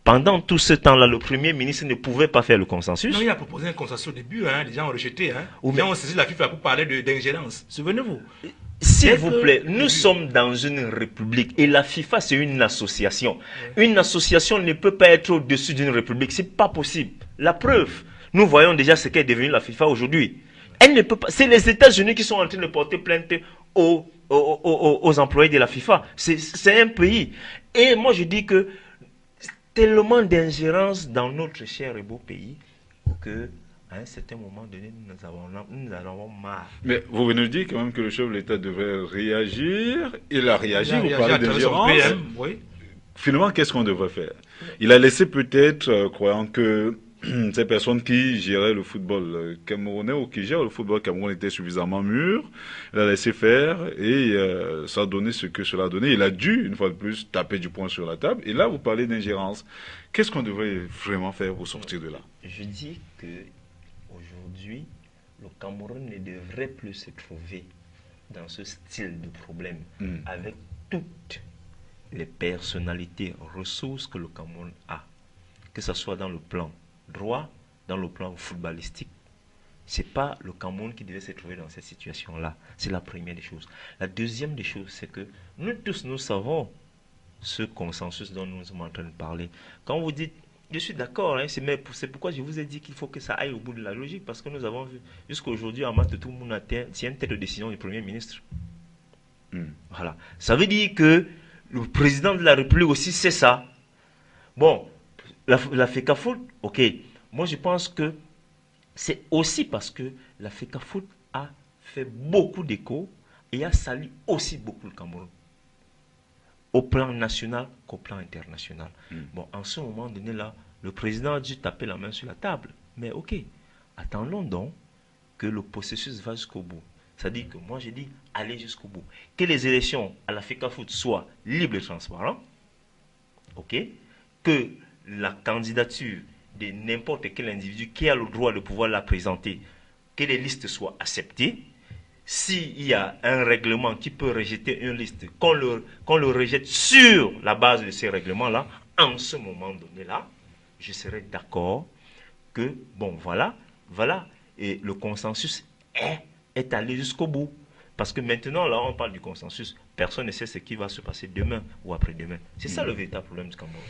Pendant tout ce temps-là, le Premier ministre ne pouvait pas faire le consensus. Non, il a proposé un consensus au début, les gens ont rejeté. Les gens ont saisi la FIFA pour parler d'ingérence. Souvenez-vous. S'il vous plaît, nous sommes dans une république et la FIFA c'est une association. Une association ne peut pas être au-dessus d'une république, c'est pas possible. La preuve, nous voyons déjà ce qu'est devenu la FIFA aujourd'hui. Elle ne peut pas. C'est les États-Unis qui sont en train de porter plainte aux employés de la FIFA. C'est un pays. Et moi je dis que tellement d'ingérence dans notre cher et beau pays que à un certain moment donné, nous en avons marre. Mais vous venez de dire quand même que le chef de l'État devrait réagir. Il a réagi, vous parlez à travers son d'ingérence. PM, oui. Finalement, qu'est-ce qu'on devrait faire? Il a laissé peut-être, croyant que ces personnes qui géraient le football camerounais ou qui gèrent le football camerounais étaient suffisamment mûres. Il a laissé faire et ça a donné ce que cela a donné. Il a dû, une fois de plus, taper du poing sur la table. Et là, vous parlez d'ingérence. Qu'est-ce qu'on devrait vraiment faire pour sortir de là? Je dis que aujourd'hui, le Cameroun ne devrait plus se trouver dans ce style de problème avec toutes les personnalités, ressources que le Cameroun a, que ce soit dans le plan droit, dans le plan footballistique. Ce n'est pas le Cameroun qui devait se trouver dans cette situation-là. C'est la première des choses. La deuxième des choses, c'est que nous tous, nous savons ce consensus dont nous sommes en train de parler. Quand vous dites, je suis d'accord, hein, c'est pourquoi je vous ai dit qu'il faut que ça aille au bout de la logique, parce que nous avons vu, jusqu'à aujourd'hui, en masse de tout le monde tient tête de décision du Premier ministre. Voilà. Ça veut dire que le président de la République aussi sait ça. Bon, la FECAFOOT, ok. Moi, je pense que c'est aussi parce que la FECAFOOT a fait beaucoup d'écho et a sali aussi beaucoup le Cameroun. Au plan national qu'au plan international. Bon, en ce moment donné là, le président a dû taper la main sur la table. Mais ok, attendons donc que le processus va jusqu'au bout. C'est-à-dire que moi j'ai dit, allez jusqu'au bout. Que les élections à la FECAFOOT soient libres et transparentes. Ok. Que la candidature de n'importe quel individu qui a le droit de pouvoir la présenter, que les listes soient acceptées. S'il y a un règlement qui peut rejeter une liste, qu'on le rejette sur la base de ces règlements-là, en ce moment donné-là, je serais d'accord que, bon, voilà, et le consensus est allé jusqu'au bout. Parce que maintenant, là, on parle du consensus. Personne ne sait ce qui va se passer demain ou après-demain. C'est ça le véritable problème du Cameroun.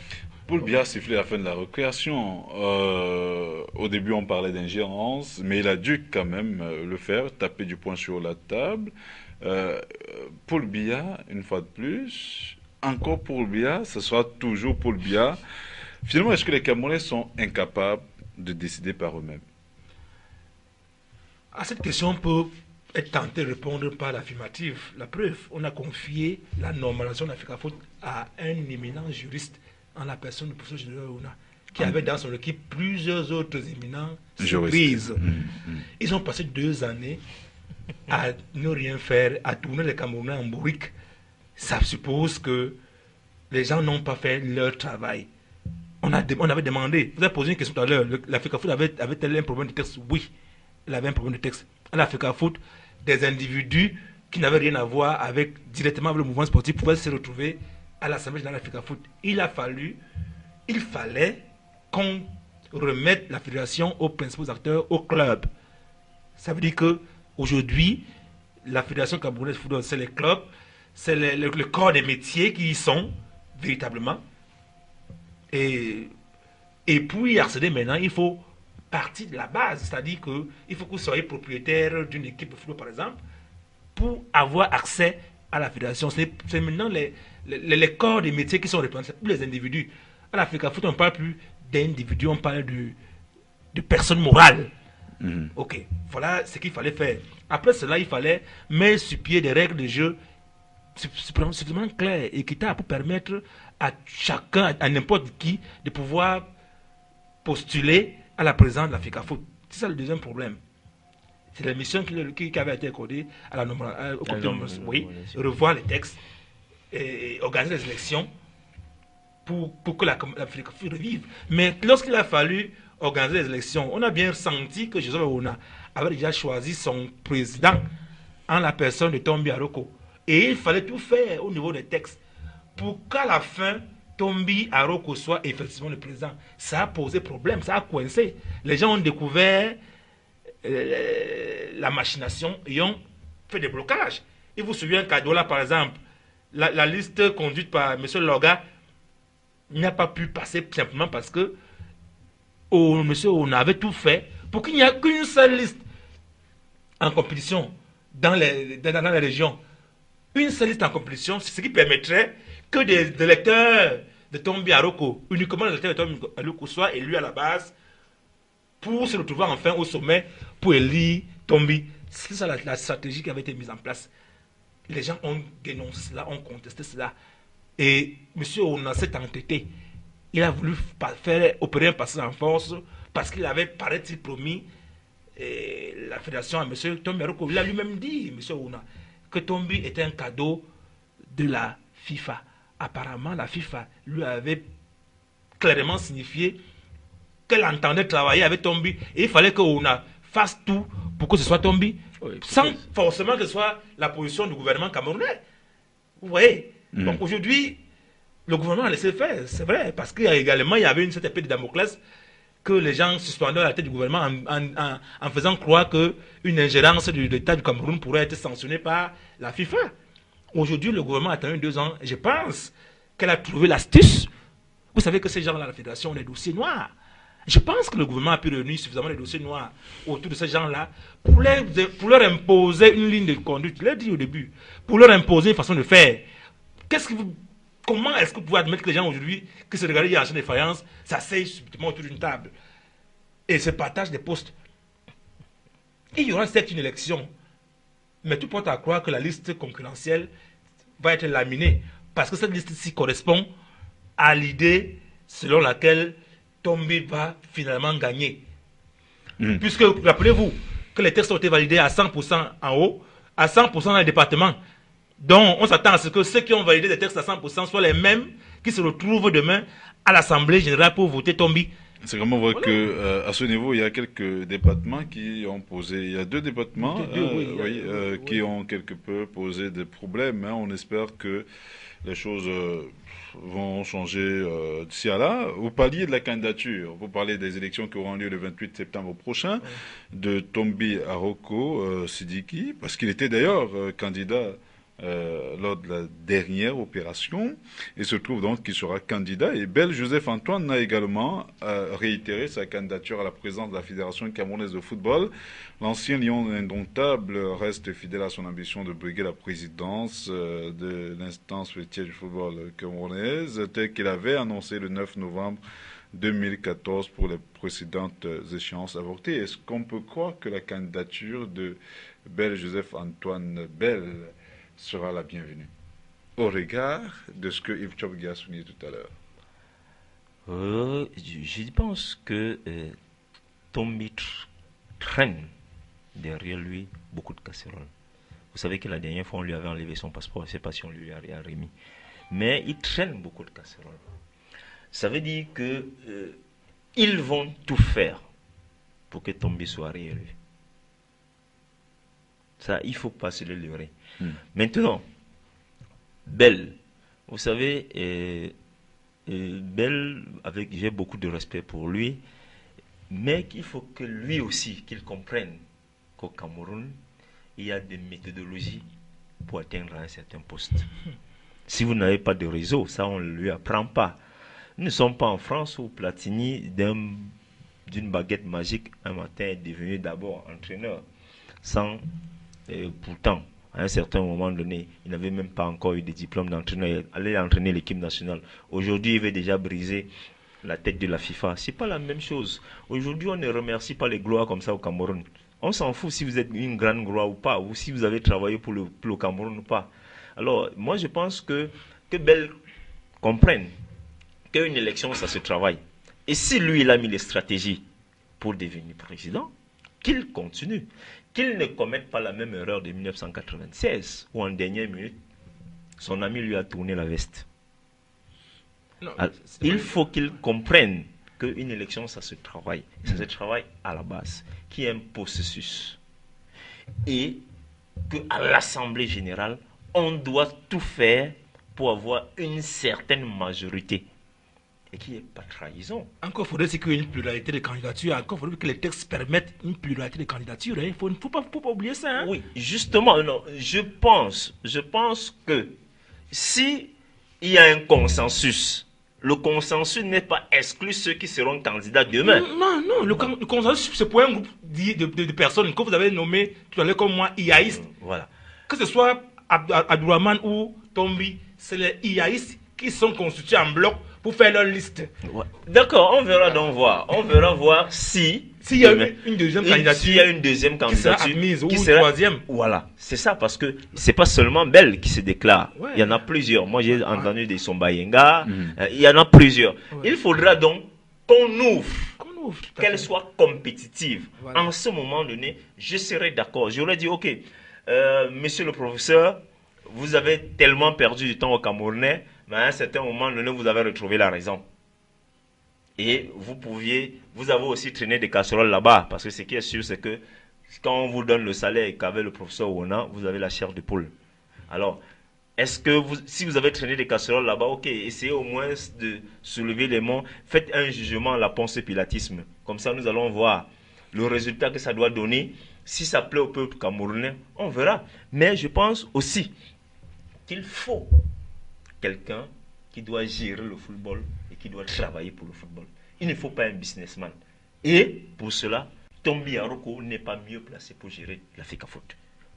Paul Biya a sifflé la fin de la récréation. Au début, on parlait d'ingérence, mais il a dû quand même le faire, taper du poing sur la table. Paul Biya, une fois de plus, encore Paul Biya, ce sera toujours Paul Biya. Finalement, est-ce que les Camerounais sont incapables de décider par eux-mêmes? À cette question, on peut être tenté de répondre par l'affirmative. La preuve, on a confié la normalisation de la FECAFOOT à un éminent juriste en la personne du professeur général Ouna, qui avait dans son équipe plusieurs autres éminents surprises. Ils ont passé 2 années à ne rien faire, à tourner les Camerounais en bourrique. Ça suppose que les gens n'ont pas fait leur travail. On avait demandé, vous avez posé une question tout à l'heure, la FECAFOOT avait-elle un problème de texte? Oui, elle avait un problème de texte. La FECAFOOT, des individus qui n'avaient rien à voir directement avec le mouvement sportif pouvaient se retrouver à l'Assemblée générale de la FECAFOOT. Il fallait qu'on remette la fédération aux principaux acteurs, au club. Ça veut dire qu'aujourd'hui, la fédération camerounaise de football, c'est les clubs, c'est le corps des métiers qui y sont, véritablement. Et pour y accéder maintenant, il faut partir de la base. C'est-à-dire qu'il faut que vous soyez propriétaire d'une équipe de football, par exemple, pour avoir accès à la fédération. C'est maintenant les corps des métiers qui sont représentés, plus les individus. À la FECAFOOT, on ne parle plus d'individus, on parle de personnes morales. Ok, voilà ce qu'il fallait faire. Après cela, il fallait mettre sur pied des règles de jeu suffisamment claires et équitables pour permettre à chacun, à n'importe qui, de pouvoir postuler à la présidence de la FECAFOOT. C'est ça le deuxième problème. C'est la mission qui avait été accordée au comité de revoir les textes et organiser les élections pour que la FECAFOOT revive. Mais lorsqu'il a fallu organiser les élections, on a bien senti que Joseph Ouna avait déjà choisi son président en la personne de Tombi Aroko. Et il fallait tout faire au niveau des textes pour qu'à la fin, Tombi Aroko soit effectivement le président. Ça a posé problème, ça a coincé. Les gens ont découvert la machination et ont fait des blocages. Il vous souvient qu'à Douala, par exemple, la liste conduite par M. Loga n'a pas pu passer simplement parce que on avait tout fait pour qu'il n'y ait qu'une seule liste en compétition dans les régions. Une seule liste en compétition, c'est ce qui permettrait que des électeurs de Tombi Aroko, uniquement les électeurs de Tombi Aroko, soient élus à la base pour se retrouver enfin au sommet pour élire Tombi. C'est ça la stratégie qui avait été mise en place. Les gens ont dénoncé cela, ont contesté cela. Et M. Ouna s'est entêté. Il a voulu faire opérer un passage en force parce qu'il avait, paraît-il, promis la fédération à M. Tombi Aroko. Il a lui-même dit, M. Ouna, que Tombi était un cadeau de la FIFA. Apparemment, la FIFA lui avait clairement signifié qu'elle entendait travailler avec Tombi. Et il fallait que Ouna fasse tout pour que ce soit Tombi, sans forcément que ce soit la position du gouvernement camerounais. Vous voyez? Donc aujourd'hui, le gouvernement a laissé faire, c'est vrai, parce qu'également, il y avait cette épée de Damoclès que les gens suspendaient à la tête du gouvernement en faisant croire qu'une ingérence de l'État du Cameroun pourrait être sanctionnée par la FIFA. Aujourd'hui, le gouvernement a attendu 2 ans, et je pense qu'elle a trouvé l'astuce. Vous savez que ces gens-là, la fédération, ont des dossiers noirs. Je pense que le gouvernement a pu réunir suffisamment de dossiers noirs autour de ces gens-là pour leur imposer une ligne de conduite. Je l'ai dit au début. Pour leur imposer une façon de faire. Comment est-ce que vous pouvez admettre que les gens aujourd'hui, qui se regardent en défaillance, s'asseyent subitement autour d'une table et se partagent des postes? Il y aura certes une élection, mais tout porte à croire que la liste concurrentielle va être laminée parce que cette liste-ci correspond à l'idée selon laquelle Tombi va finalement gagner. Puisque, rappelez-vous, que les textes ont été validés à 100% en haut, à 100% dans les départements. Donc, on s'attend à ce que ceux qui ont validé des textes à 100% soient les mêmes qui se retrouvent demain à l'Assemblée générale pour voter Tombi. C'est vraiment vrai que à ce niveau, il y a quelques départements qui ont posé. Il y a 2 départements qui ont quelque peu posé des problèmes. Hein. On espère que les choses vont changer d'ici à là. Vous parliez de la candidature. Vous parlez des élections qui auront lieu le 28 septembre prochain de Tombi Aroko Sidiki, parce qu'il était d'ailleurs candidat lors de la dernière opération. Il se trouve donc qu'il sera candidat. Et Bel Joseph Antoine a également réitéré sa candidature à la présidence de la Fédération camerounaise de football. L'ancien lion indomptable reste fidèle à son ambition de briguer la présidence de l'instance laitière du football camerounaise, telle qu'il avait annoncé le 9 novembre 2014 pour les précédentes échéances avortées. Est-ce qu'on peut croire que la candidature de Bel Joseph Antoine Bel sera la bienvenue au regard de ce que Yves Tchobgi a souligné tout à l'heure? Je pense que Tombi traîne derrière lui beaucoup de casseroles. Vous savez que la dernière fois on lui avait enlevé son passeport, je ne sais pas si on lui a remis, mais il traîne beaucoup de casseroles. Ça veut dire que ils vont tout faire pour que Tombi soit réélu. Ça, il ne faut pas se le leurrer. Maintenant, Bel, vous savez, Bel, j'ai beaucoup de respect pour lui, mais il faut que lui aussi, qu'il comprenne qu'au Cameroun, il y a des méthodologies pour atteindre un certain poste. Si vous n'avez pas de réseau, ça on ne lui apprend pas. Nous ne sommes pas en France où Platini, d'une baguette magique, un matin est devenu d'abord entraîneur, sans... pourtant, à un certain moment donné, il n'avait même pas encore eu de diplôme d'entraîneur. Il allait entraîner l'équipe nationale. Aujourd'hui, il veut déjà briser la tête de la FIFA. Ce n'est pas la même chose. Aujourd'hui, on ne remercie pas les gloires comme ça au Cameroun. On s'en fout si vous êtes une grande gloire ou pas, ou si vous avez travaillé pour le Cameroun ou pas. Alors, moi, je pense que Bel comprenne qu'une élection, ça se travaille. Et si lui, il a mis les stratégies pour devenir président, qu'il continue. Qu'il ne commette pas la même erreur de 1996, où en dernière minute, son ami lui a tourné la veste. Non, il faut qu'il comprenne qu'une élection, ça se travaille. Ça se travaille à la base, qui est un processus. Et qu'à l'Assemblée générale, on doit tout faire pour avoir une certaine majorité. et qu'il n'y ait pas de trahison. Encore faudrait-il qu'il y ait une pluralité de candidatures, encore faudrait que les textes permettent une pluralité de candidatures. Il ne faut pas oublier ça. Hein? Oui, justement, non, je pense que si il y a un consensus, le consensus n'est pas exclu ceux qui seront candidats demain. Non, le consensus, c'est pour un groupe de personnes que vous avez nommé tout à l'heure comme moi, IAïstes. Voilà. Que ce soit Abdourahmane ou Tombi, c'est les IAïstes qui sont constitués en bloc pour faire leur liste. Ouais. D'accord, on verra donc voir. On verra voir s'il y a une deuxième candidature. S'il y a une deuxième candidature. Qui sera admise, ou une troisième. Voilà, c'est ça, parce que c'est pas seulement Bell qui se déclare. Ouais. Il y en a plusieurs. Moi, j'ai entendu des Sombayenga. Il y en a plusieurs. Ouais. Il faudra donc qu'on ouvre qu'elle soit compétitive. Voilà. En ce moment donné, je serais d'accord. J'aurais dit, ok, monsieur le professeur, vous avez tellement perdu du temps au Camerounais, mais à un certain moment donné, vous avez retrouvé la raison. Et vous avez aussi traîné des casseroles là-bas, parce que ce qui est sûr, c'est que quand on vous donne le salaire qu'avait le professeur Wona, vous avez la chair de poule. Alors, est-ce que si vous avez traîné des casseroles là-bas, ok, essayez au moins de soulever les mains, faites un jugement à la Ponce Pilatisme. Comme ça, nous allons voir le résultat que ça doit donner. Si ça plaît au peuple camerounais, on verra. Mais je pense aussi qu'il faut quelqu'un qui doit gérer le football et qui doit travailler pour le football. Il ne faut pas un businessman. Et pour cela, Tombi Aroko n'est pas mieux placé pour gérer la FECAFOOT.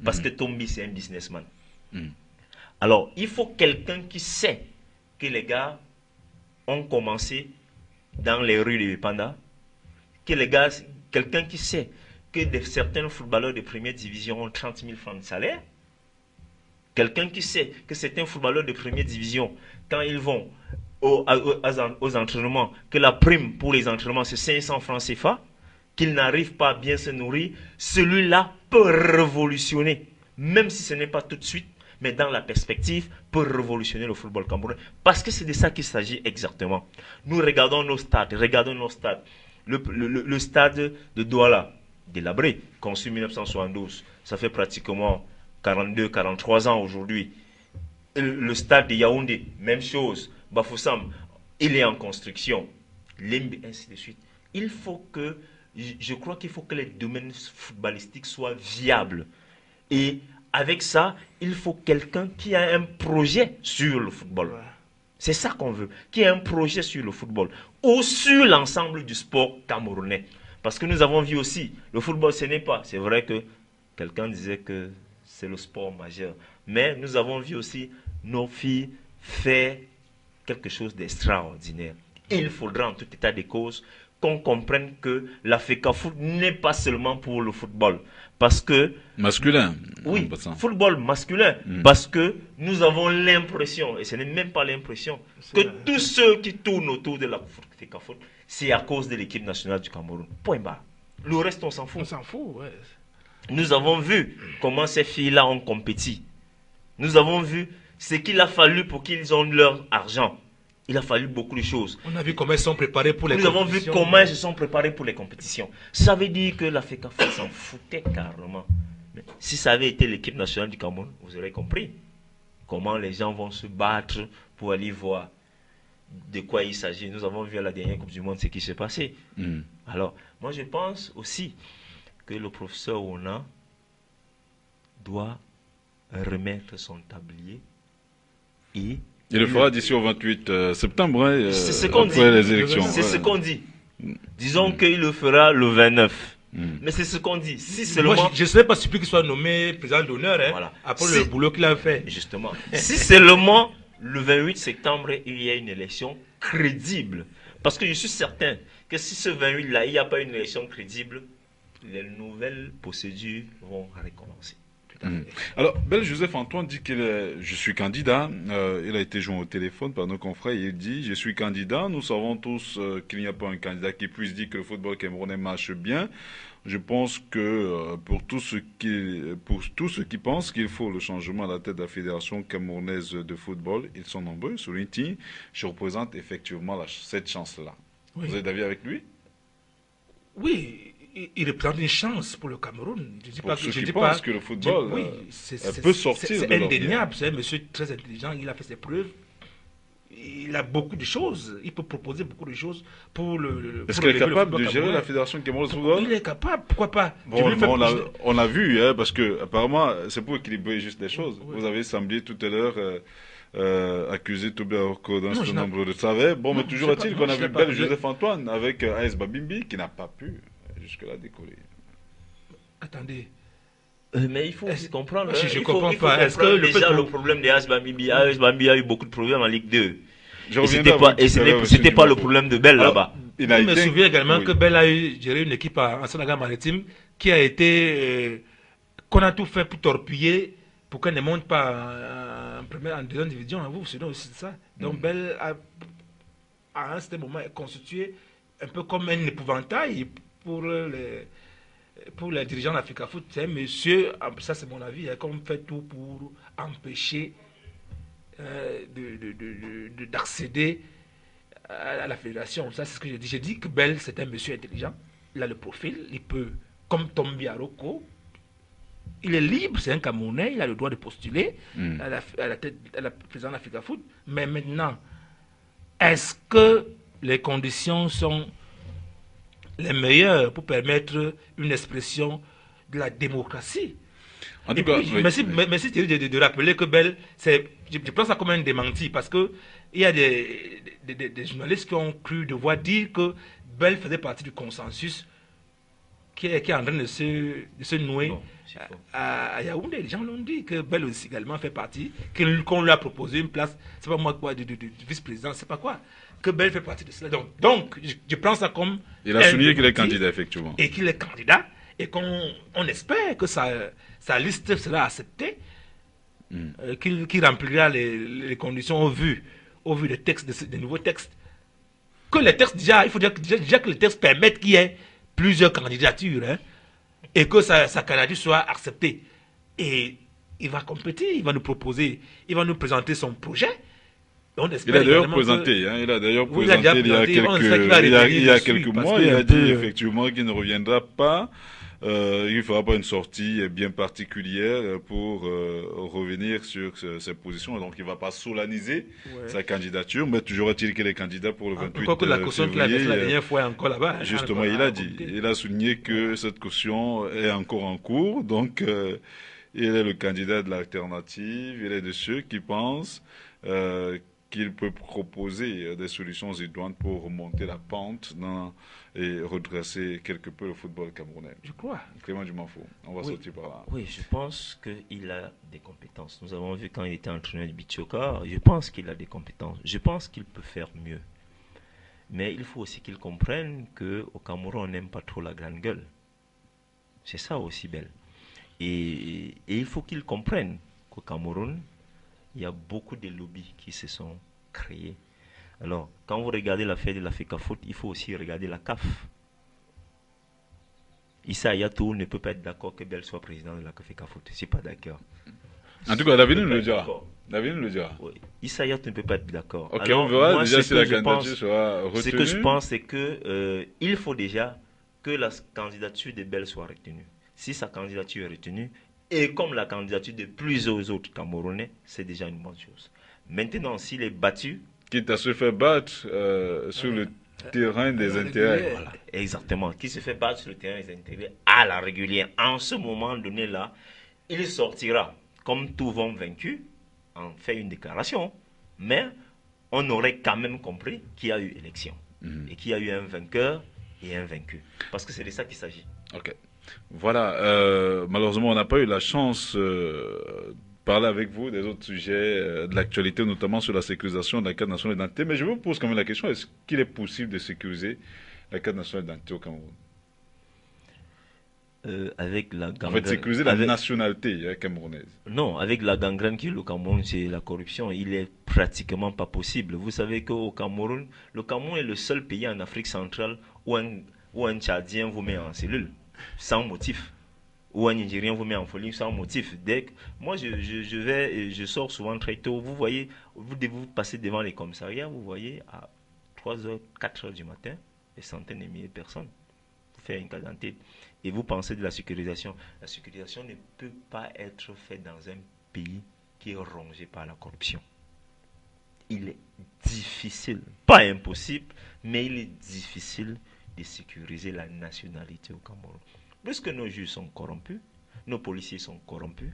Parce que Tombi, c'est un businessman. Alors, il faut quelqu'un qui sait que les gars ont commencé dans les rues de Panda, quelqu'un qui sait que certains footballeurs de première division ont 30 000 francs de salaire, quelqu'un qui sait que certains footballeurs de première division, quand ils vont aux entraînements, que la prime pour les entraînements c'est 500 francs CFA, qu'ils n'arrivent pas à bien se nourrir, celui-là peut révolutionner, même si ce n'est pas tout de suite, mais dans la perspective, peut révolutionner le football camerounais. Parce que c'est de ça qu'il s'agit exactement. Nous regardons nos stades. Le stade de Douala, délabré, conçu en 1972, ça fait pratiquement 42-43 ans aujourd'hui. Le stade de Yaoundé, même chose. Bafoussam, il est en construction. Limbe, ainsi de suite. Je crois qu'il faut que les domaines footballistiques soient viables. Et avec ça, il faut quelqu'un qui a un projet sur le football. C'est ça qu'on veut. Qui a un projet sur le football. Ou sur l'ensemble du sport camerounais. Parce que nous avons vu aussi, le football, ce n'est pas. C'est vrai que quelqu'un disait que c'est le sport majeur. Mais nous avons vu aussi nos filles faire quelque chose d'extraordinaire. Il faudra en tout état de cause qu'on comprenne que la FECAFOOT n'est pas seulement pour le football. Parce que... Masculin. Oui, football masculin. Parce que nous avons l'impression, et ce n'est même pas l'impression, que tous ceux qui tournent autour de la FECAFOOT, c'est à cause de l'équipe nationale du Cameroun. Point barre. Le reste, on s'en fout. On s'en fout, ouais. Nous avons vu comment ces filles-là ont compétit. Nous avons vu ce qu'il a fallu pour qu'ils aient leur argent. Il a fallu beaucoup de choses. On a vu comment ils sont préparés pour les compétitions. Nous avons vu comment ils se sont préparés pour les compétitions. Ça veut dire que la FECAFOOT s'en foutait carrément. Mais si ça avait été l'équipe nationale du Cameroun, vous aurez compris comment les gens vont se battre pour aller voir de quoi il s'agit. Nous avons vu à la dernière Coupe du Monde ce qui s'est passé. Alors, moi je pense aussi que le professeur Wona doit remettre son tablier et il le fera d'ici au 28 septembre, c'est ce qu'on dit. Les élections. C'est ce qu'on dit. Disons qu'il le fera le 29. Mais c'est ce qu'on dit. Si seulement... Moi, je ne serais pas surpris qu'il soit nommé président d'honneur, hein, voilà. Après le boulot qu'il a fait. Justement. Si seulement le 28 septembre, il y a une élection crédible. Parce que je suis certain que si ce 28-là, il n'y a pas une élection crédible, les nouvelles procédures vont recommencer. Alors, Bel Joseph Antoine dit je suis candidat. Il a été joint au téléphone par nos confrères. Il dit, je suis candidat. Nous savons tous qu'il n'y a pas un candidat qui puisse dire que le football camerounais marche bien. Je pense que pour tous ceux qui pensent qu'il faut le changement à la tête de la Fédération camerounaise de football, ils sont nombreux. Souligne-t-il, je représente effectivement cette chance-là. Oui. Vous êtes d'avis avec lui? Oui. Il représente une chance pour le Cameroun. Je dis pas que le football peut sortir de c'est indéniable. C'est un monsieur très intelligent. Il a fait ses preuves. il a beaucoup de choses. Il peut proposer beaucoup de choses pour Est-ce pour qu'il est capable de football gérer la camerounais. Fédération camerounaise de football? Il est capable, pourquoi pas? Bon, Je lui fais on a vu, hein, parce que apparemment, c'est pour équilibrer juste les choses. Oui. Vous avez semblé tout à l'heure accuser Toby Aroko d'un Non, certain je n'ai- nombre de travers. Bon, Non, mais toujours je sais pas, est-il non, qu'on a je vu l'ai pas- bel je- Joseph Antoine avec AS Babimbi qui n'a pas pu jusque-là décoller. Attendez. Mais il faut aussi comprendre. Je il comprends faut pas. Est-ce que comprendre le fait déjà qu'on- le problème de AS Bambi. AS Bambi a eu beaucoup de problèmes en Ligue 2. Je Et reviendrai à c'était vous pas, tout à l'heure, monsieur c'était pas le Dumafo. problème de Bell Alors, là-bas. il a Je me été- souviens également oui. que Bell a eu géré une équipe en Sénégal maritime qui a été qu'on a tout fait pour torpiller pour qu'elle ne monte pas en première, en deuxième division. Vous vous souvenez aussi de ça. Donc Bell a, à un certain moment, est constitué un peu comme un épouvantail pour les dirigeants d'Africa Foot. C'est un monsieur, ça c'est mon avis, comme fait tout pour empêcher d'accéder à la fédération. Ça, c'est ce que j'ai dit. J'ai dit que Bell, c'est un monsieur intelligent. Il a le profil. Il peut, comme Tombi Aroko, il est libre, c'est un Camerounais. Il a le droit de postuler à la présidence d'Africa Foot. Mais maintenant, est-ce que les conditions sont les meilleures pour permettre une expression de la démocratie? En Et tout cas, puis, oui. merci Thierry de rappeler que Bell, je prends ça comme un démenti parce que il y a des journalistes qui ont cru devoir dire que Bell faisait partie du consensus qui est en train de se nouer Non, c'est faux. à Yaoundé. Les gens l'ont dit que Bell aussi également fait partie, qu'on lui a proposé une place, c'est pas moi quoi, de vice-président, c'est pas quoi, que Bell fait partie de cela. Donc je prends ça comme. Il a un souligné qu'il est démenti candidat, effectivement. et qu'il est candidat et qu'on espère que sa liste sera acceptée, qu'il remplira les conditions au vu des textes, des nouveaux textes. Que les textes, déjà, il faut dire déjà que les textes permettent qu'il y ait plusieurs candidatures et que sa candidature soit acceptée. Et il va compétir, il va nous proposer, il va nous présenter son projet. On Il espère a d'ailleurs également que- présenté, hein, il a d'ailleurs Oui, il a présenté déjà présenté, on sait qu'il va il y a revenir dessus, quelques parce mois, que il un a dit peu, effectivement qu'il ne reviendra pas, il ne fera pas une sortie bien particulière pour revenir sur ses positions, donc il ne va pas solennaliser sa candidature, mais toujours est-il qu'il est candidat pour le 28 Encore que la caution qu'il a versée la février. dernière fois est encore là-bas. Justement, il a dit, il a souligné que cette caution est encore en cours, donc il est le candidat de l'alternative, il est de ceux qui pensent qu'il peut proposer des solutions idoines pour remonter la pente et redresser quelque peu le football camerounais. Je crois. Clément Dumafo, on va Oui. sortir par là. Oui, je pense qu'il a des compétences. Nous avons vu quand il était entraîneur du Bichoka, je pense qu'il a des compétences. Je pense qu'il peut faire mieux. Mais il faut aussi qu'il comprenne qu'au Cameroun, on n'aime pas trop la grande gueule. C'est ça aussi, Belle. Et il faut qu'il comprenne qu'au Cameroun, il y a beaucoup de lobbies qui se sont créés. Alors, quand vous regardez l'affaire de l'Africa Foot, il faut aussi regarder la CAF. Issa Ayatou ne peut pas être d'accord que Bell soit président de la Africa Foot. Je ne suis pas d'accord. En tout cas, l'avenir Je nous ne le peux pas dira. être d'accord. L'avenir nous le dira. Oui. Issa Ayatou ne peut pas être d'accord. Ok, Alors, on verra moi, déjà ce si que la je pense- candidature sera retenue. Ce que je pense, c'est que il faut déjà que la candidature de Bell soit retenue. Si sa candidature est retenue, et comme la candidature de plusieurs autres Camerounais, c'est déjà une bonne chose. Maintenant, s'il est battu, Quitte à se faire battre sur le terrain des intérêts. voilà, exactement, qui se fait battre sur le terrain des intérêts à la régulière, en ce moment donné-là, il sortira, comme tout vont vaincu, en fait une déclaration, mais on aurait quand même compris qu'il y a eu élection, et qu'il y a eu un vainqueur et un vaincu. Parce que c'est de ça qu'il s'agit. Ok. Voilà, malheureusement, on n'a pas eu la chance de parler avec vous des autres sujets de l'actualité, notamment sur la sécurisation de la carte nationale d'identité. Mais je vous pose quand même la question, est-ce qu'il est possible de sécuriser la carte nationale d'identité au Cameroun? Avec la En gangrène, fait, sécuriser la avec- nationalité camerounaise. Non, avec la gangrène qui est le Cameroun, c'est la corruption, il est pratiquement pas possible. Vous savez qu'au Cameroun, le Cameroun est le seul pays en Afrique centrale où un Tchadien vous met en cellule, sans motif. Ou un Nigérien vous met en folie sans motif. Moi, je sors souvent très tôt. Vous voyez, vous devez passer devant les commissariats, vous voyez, à 3h, 4h du matin, des centaines de milliers de personnes pour faire une carte d'identité. Et vous pensez de la sécurisation. La sécurisation ne peut pas être faite dans un pays qui est rongé par la corruption. il est difficile, pas impossible, mais il est difficile de sécuriser la nationalité au Cameroun. Puisque nos juges sont corrompus, nos policiers sont corrompus,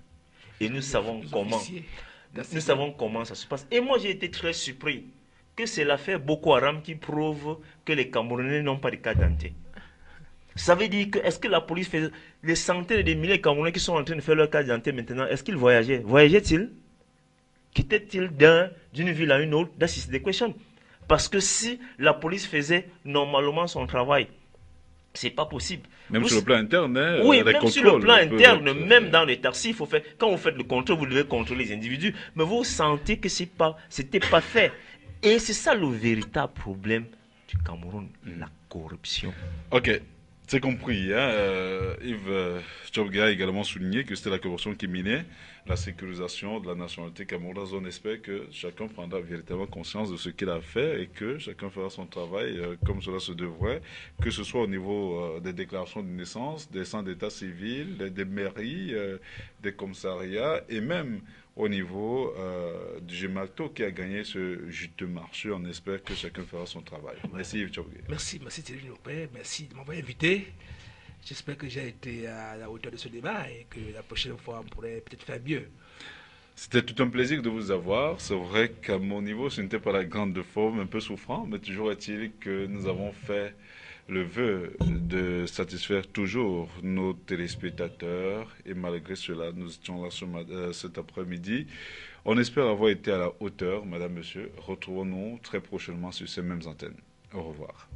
et nous savons comment ça se passe. Et moi, j'ai été très surpris que c'est l'affaire Boko Haram qui prouve que les Camerounais n'ont pas de carte d'identité. Ça veut dire que, est-ce que la police fait les centaines de milliers de Camerounais qui sont en train de faire leur carte d'identité maintenant, est-ce qu'ils voyageaient? Voyageaient-ils? Quittaient-ils d'une ville à une autre? That is the question. Parce que si la police faisait normalement son travail, c'est pas possible. Même sur le plan interne, hein, oui, même sur le plan interne, être... même dans les taxis, quand vous faites le contrôle, vous devez contrôler les individus, mais vous sentez que c'était pas fait. Et c'est ça le véritable problème du Cameroun, la corruption. Ok. C'est compris. Hein? Yves Tchobga a également souligné que c'était la corruption qui minait la sécurisation de la nationalité camerounaise. On espère que chacun prendra véritablement conscience de ce qu'il a fait et que chacun fera son travail comme cela se devrait, que ce soit au niveau des déclarations de naissance, des centres d'état civil, des mairies, des commissariats et même au niveau du Gemalto qui a gagné ce juteux marché. On espère que chacun fera son travail. Merci Yves Tchobga. Merci Thierry Lopé, merci de m'avoir invité. J'espère que j'ai été à la hauteur de ce débat et que la prochaine fois, on pourrait peut-être faire mieux. C'était tout un plaisir de vous avoir. C'est vrai qu'à mon niveau, ce n'était pas la grande forme, un peu souffrant, mais toujours est-il que nous avons fait le vœu de satisfaire toujours nos téléspectateurs et malgré cela, nous étions là cet après-midi. On espère avoir été à la hauteur, madame, monsieur. Retrouvons-nous très prochainement sur ces mêmes antennes. Au revoir.